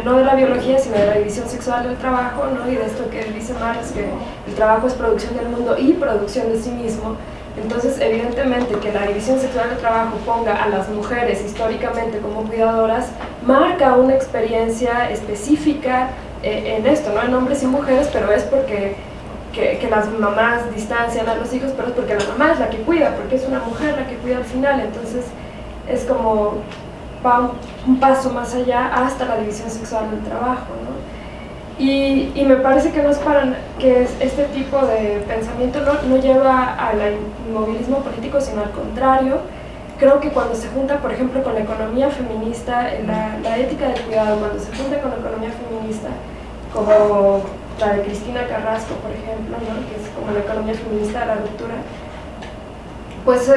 no de la biología, sino de la división sexual del trabajo, ¿no? Y de esto que dice Marx, que el trabajo es producción del mundo y producción de sí mismo. Entonces, evidentemente, que la división sexual del trabajo ponga a las mujeres históricamente como cuidadoras, marca una experiencia específica en esto, ¿no? En hombres y mujeres, pero es porque que las mamás distancian a los hijos, pero es porque la mamá es la que cuida, porque es una mujer la que cuida al final. Entonces, es como va un paso más allá hasta la división sexual del trabajo, ¿no? Y me parece que no es que este tipo de pensamiento no lleva al inmovilismo político, sino al contrario. Creo que cuando se junta, por ejemplo, con la economía feminista, la ética del cuidado, cuando se junta con la economía feminista, como la de Cristina Carrasco, por ejemplo, ¿no? Que es como la economía feminista de la ruptura, pues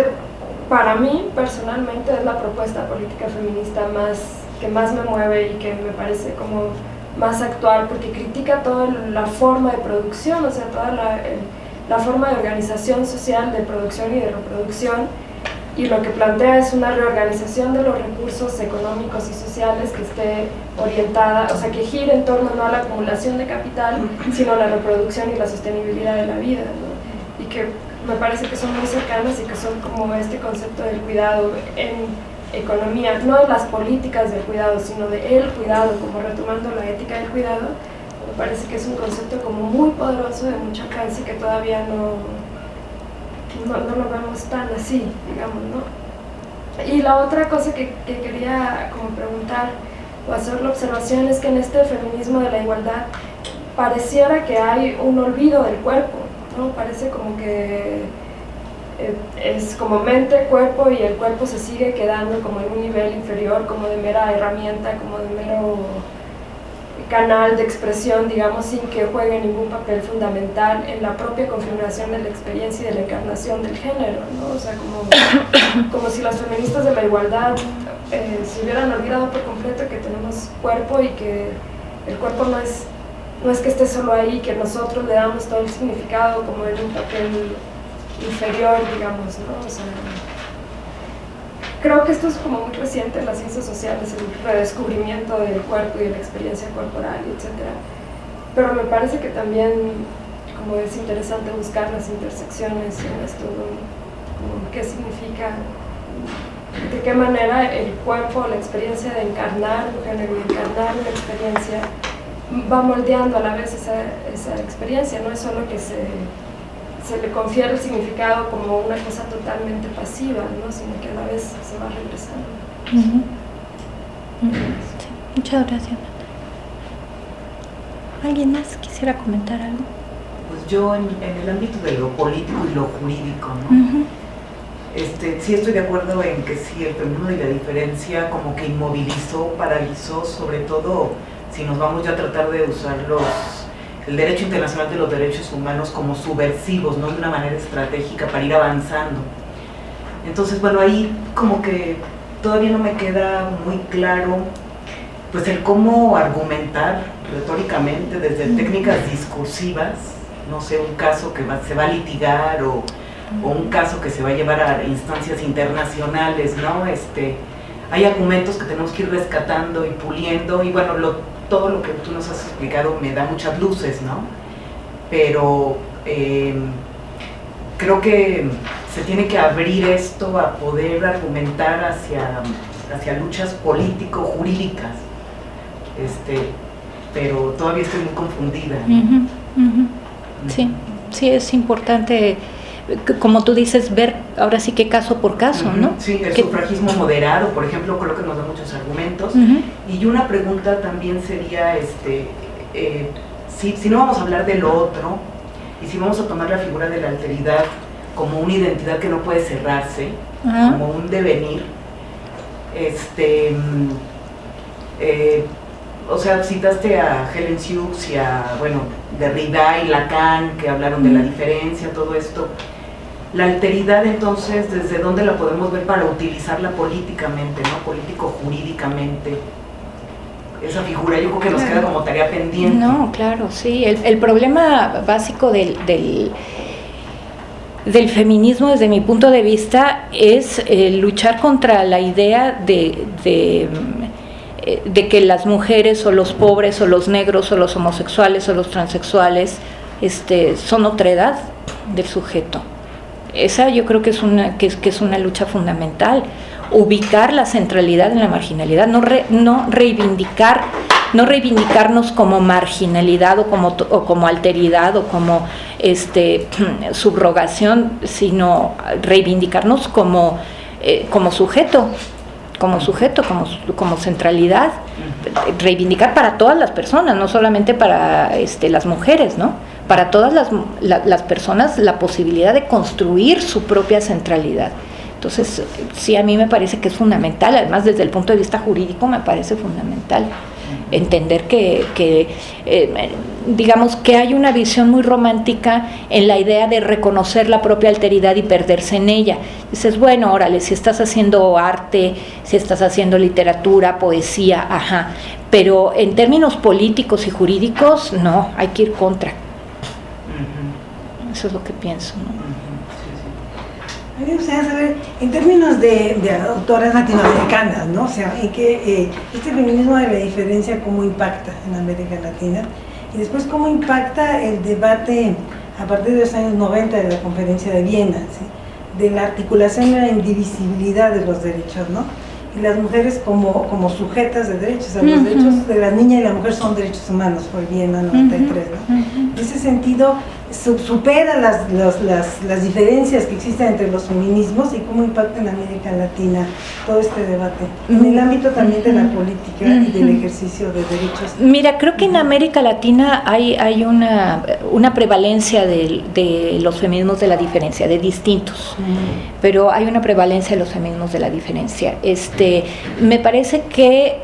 para mí, personalmente, es la propuesta política feminista que más me mueve y que me parece como más actual, porque critica toda la forma de producción, o sea, toda la forma de organización social de producción y de reproducción, y lo que plantea es una reorganización de los recursos económicos y sociales que esté orientada, o sea, que gire en torno no a la acumulación de capital, sino a la reproducción y la sostenibilidad de la vida, ¿no? Y que me parece que son muy cercanas y que son como este concepto del cuidado en economía, no de las políticas del cuidado, sino de el cuidado, como retomando la ética del cuidado. Me parece que es un concepto como muy poderoso, de mucho alcance, que todavía no lo vemos tan así, digamos, ¿no? Y la otra cosa que quería como preguntar o hacer la observación es que en este feminismo de la igualdad pareciera que hay un olvido del cuerpo, ¿no? Parece como que es como mente, cuerpo, y el cuerpo se sigue quedando como en un nivel inferior, como de mera herramienta, como de mero canal de expresión, digamos, sin que juegue ningún papel fundamental en la propia configuración de la experiencia y de la encarnación del género, ¿no? O sea, como si las feministas de la igualdad se hubieran olvidado por completo que tenemos cuerpo y que el cuerpo no es que esté solo ahí, que nosotros le damos todo el significado como en un papel inferior, digamos, ¿no? O sea, creo que esto es como muy reciente en las ciencias sociales, el redescubrimiento del cuerpo y de la experiencia corporal, etc. Pero me parece que también como es interesante buscar las intersecciones en esto, ¿no? Como qué significa de qué manera el cuerpo, la experiencia de encarnar un género y encarnar una experiencia va moldeando a la vez esa experiencia. No es solo que se le confiere el significado como una cosa totalmente pasiva, ¿no? Sino que a la vez se va regresando. Sí, muchas gracias. ¿Alguien más quisiera comentar algo? Pues yo en el ámbito de lo político y lo jurídico, ¿no? Sí estoy de acuerdo en que sí, el feminismo y la diferencia como que inmovilizó, paralizó, sobre todo si nos vamos ya a tratar de usar el derecho internacional de los derechos humanos como subversivos, ¿no? De una manera estratégica para ir avanzando. Entonces, bueno, ahí como que todavía no me queda muy claro pues el cómo argumentar retóricamente desde técnicas discursivas, no sé, un caso que se va a litigar o un caso que se va a llevar a instancias internacionales, ¿no? Hay argumentos que tenemos que ir rescatando y puliendo, y bueno, todo lo que tú nos has explicado me da muchas luces, ¿no? Pero creo que se tiene que abrir esto a poder argumentar hacia luchas político-jurídicas, pero todavía estoy muy confundida, ¿no? Sí, es importante, como tú dices, ver ahora sí que caso por caso, ¿no? Sí, el sufragismo moderado, por ejemplo, creo que nos da muchos argumentos. Y una pregunta también sería, si no vamos a hablar de lo otro, y si vamos a tomar la figura de la alteridad como una identidad que no puede cerrarse, como un devenir, o sea, citaste a Helen Hughes y a, Derrida y Lacan, que hablaron de la diferencia, todo esto. La alteridad, entonces, ¿desde dónde la podemos ver para utilizarla políticamente, ¿no? Político-jurídicamente? Esa figura, yo creo que nos queda como tarea pendiente. No, claro, sí. El problema básico del feminismo, desde mi punto de vista, es luchar contra la idea de que las mujeres o los pobres o los negros o los homosexuales o los transexuales son otredad del sujeto. Esa yo creo que es una lucha fundamental, ubicar la centralidad en la marginalidad, no reivindicarnos como marginalidad o como alteridad o como subrogación, sino reivindicarnos como sujeto, como centralidad, reivindicar para todas las personas, no solamente para las mujeres, ¿no? Para todas las personas la posibilidad de construir su propia centralidad. Entonces, sí, a mí me parece que es fundamental, además desde el punto de vista jurídico me parece fundamental entender que digamos que hay una visión muy romántica en la idea de reconocer la propia alteridad y perderse en ella. Dices, bueno, órale, si estás haciendo arte, si estás haciendo literatura, poesía, pero en términos políticos y jurídicos, no, hay que ir contra. Eso es lo que pienso, ¿no? A mí me gustaría saber, en términos de autoras latinoamericanas, ¿no? O sea, en que este feminismo de la diferencia, ¿cómo impacta en América Latina? Y después, ¿cómo impacta el debate a partir de los años 90 de la Conferencia de Viena, ¿sí? De la articulación de la indivisibilidad de los derechos, ¿no? Y las mujeres como sujetas de derechos, o sea, los derechos de la niña y la mujer son derechos humanos, fue Viena 93, ¿no? En ese sentido, supera las diferencias que existen entre los feminismos y cómo impacta en América Latina todo este debate, en el ámbito también de la política y del ejercicio de derechos. Mira, creo que en América Latina hay una prevalencia de los feminismos de la diferencia, de distintos, pero hay una prevalencia de los feminismos de la diferencia. Me parece que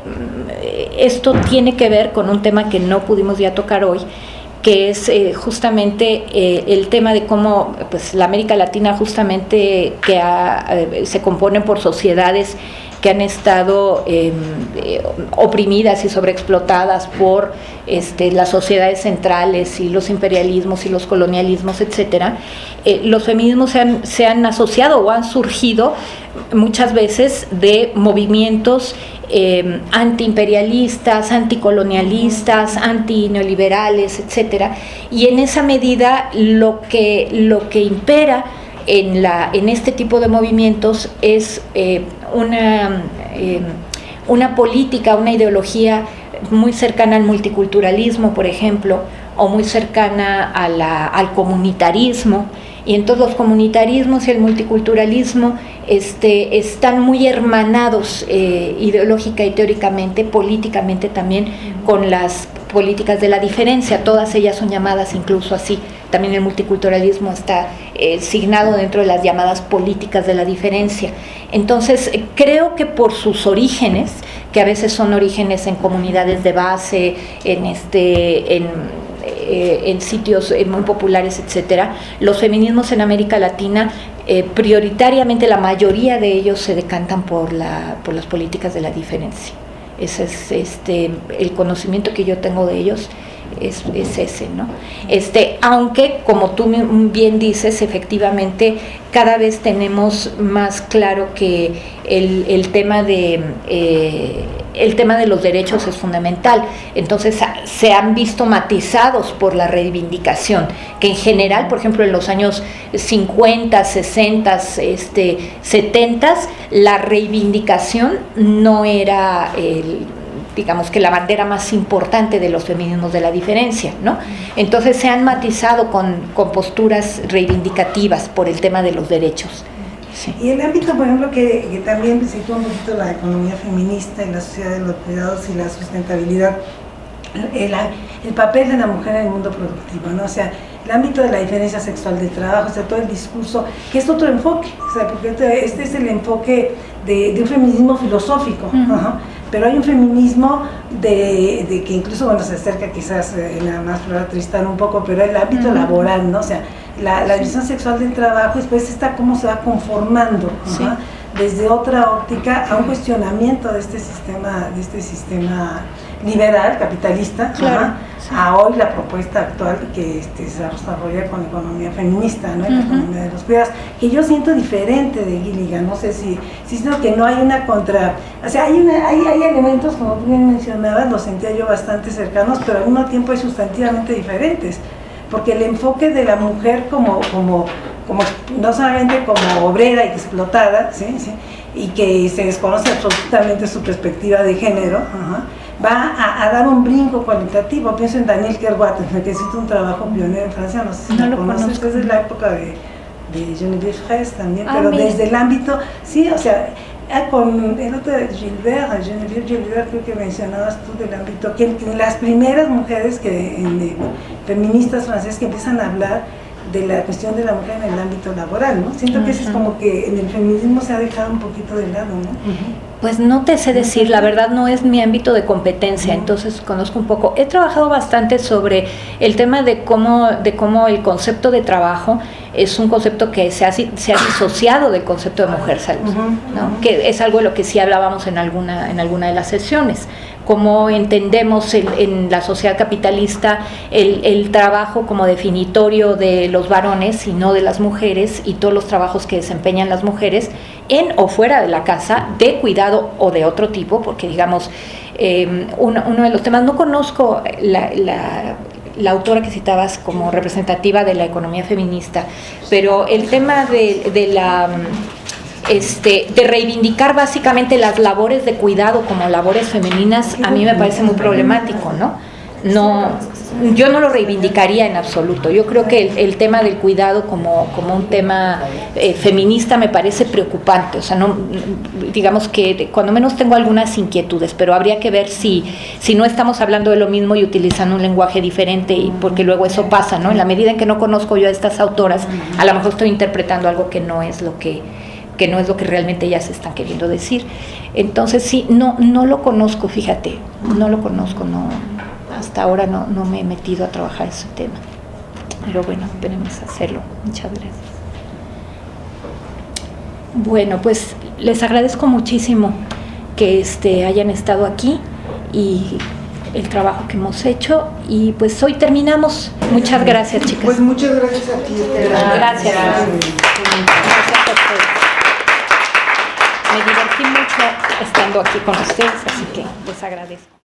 esto tiene que ver con un tema que no pudimos ya tocar hoy, que es justamente el tema de cómo pues la América Latina justamente se compone por sociedades que han estado oprimidas y sobreexplotadas por las sociedades centrales y los imperialismos y los colonialismos, etcétera. Los feminismos se han asociado o han surgido muchas veces de movimientos antiimperialistas, anticolonialistas, antineoliberales, etcétera, y en esa medida lo que impera en este tipo de movimientos es una política, una ideología muy cercana al multiculturalismo, por ejemplo, o muy cercana al comunitarismo. Y entonces los comunitarismos y el multiculturalismo están muy hermanados ideológica y teóricamente, políticamente también, con las políticas de la diferencia. Todas ellas son llamadas incluso así. También el multiculturalismo está signado dentro de las llamadas políticas de la diferencia. Entonces, creo que por sus orígenes, que a veces son orígenes en comunidades de base, en sitios muy populares, etcétera, los feminismos en América Latina, prioritariamente la mayoría de ellos se decantan por las políticas de la diferencia. Ese es el conocimiento que yo tengo de ellos. Es ese, ¿no? Aunque, como tú bien dices, efectivamente cada vez tenemos más claro que el tema de los derechos es fundamental. Entonces se han visto matizados por la reivindicación, que en general, por ejemplo, en los años 50, 60, 70, la reivindicación no era digamos que la bandera más importante de los feminismos de la diferencia, ¿no? Entonces se han matizado con posturas reivindicativas por el tema de los derechos. Sí. Y el ámbito, por ejemplo, que también sitúa un poquito la economía feminista y la sociedad de los cuidados y la sustentabilidad, el papel de la mujer en el mundo productivo, ¿no? O sea, el ámbito de la diferencia sexual del trabajo, o sea, todo el discurso, que es otro enfoque, o sea, porque este es el enfoque de un feminismo filosófico, pero hay un feminismo de que incluso, bueno, se acerca quizás nada más para tristar un poco, pero el ámbito laboral, ¿no? O sea, la división sexual del trabajo, después está cómo se va conformando, sí, desde otra óptica a un cuestionamiento de este sistema liberal, capitalista, claro, sí, a hoy la propuesta actual que se desarrolla con la economía feminista, ¿no? La economía de los cuidados, que yo siento diferente de Gilligan. No sé si siento que no hay una contra, o sea, hay elementos, como tú bien mencionabas, los sentía yo bastante cercanos, pero al mismo tiempo hay sustantivamente diferentes, porque el enfoque de la mujer como no solamente como obrera y explotada, ¿sí? ¿Sí? Y que se desconoce absolutamente su perspectiva de género, va a dar un brinco cualitativo. Pienso en Daniel Kerwater, que hizo un trabajo pionero en Francia, no sé si lo conoces, es de la época de Geneviève Fraisse también, pero desde el ámbito, sí, o sea, con el otro de Geneviève Gilbert, creo que mencionabas tú del ámbito, que las primeras mujeres feministas francesas que empiezan a hablar de la cuestión de la mujer en el ámbito laboral, ¿no? Siento que eso es como que en el feminismo se ha dejado un poquito de lado, ¿no? Pues no te sé decir, la verdad no es mi ámbito de competencia, entonces conozco un poco. He trabajado bastante sobre el tema de cómo el concepto de trabajo es un concepto que se ha disociado del concepto de mujer salud, ¿no? Que es algo de lo que sí hablábamos en alguna de las sesiones. Cómo entendemos en la sociedad capitalista el trabajo como definitorio de los varones y no de las mujeres, y todos los trabajos que desempeñan las mujeres en o fuera de la casa, de cuidado o de otro tipo, porque digamos, uno de los temas, no conozco la autora que citabas como representativa de la economía feminista, pero el tema de reivindicar básicamente las labores de cuidado como labores femeninas, a mí me parece muy problemático, ¿no? Yo no lo reivindicaría en absoluto. Yo creo que el tema del cuidado como un tema feminista me parece preocupante. O sea, no, digamos que cuando menos tengo algunas inquietudes, pero habría que ver si no estamos hablando de lo mismo y utilizando un lenguaje diferente, y porque luego eso pasa, ¿no? En la medida en que no conozco yo a estas autoras, a lo mejor estoy interpretando algo que no es lo que realmente ellas están queriendo decir. Entonces sí, no lo conozco, fíjate, no lo conozco, hasta ahora no me he metido a trabajar ese tema, pero bueno, esperemos hacerlo. Muchas gracias. Bueno, pues les agradezco muchísimo que hayan estado aquí y el trabajo que hemos hecho, y pues hoy terminamos. Muchas gracias, chicas. Pues muchas gracias a ti. Gracias. Gracias a ustedes. Me divertí mucho estando aquí con ustedes, así que les agradezco.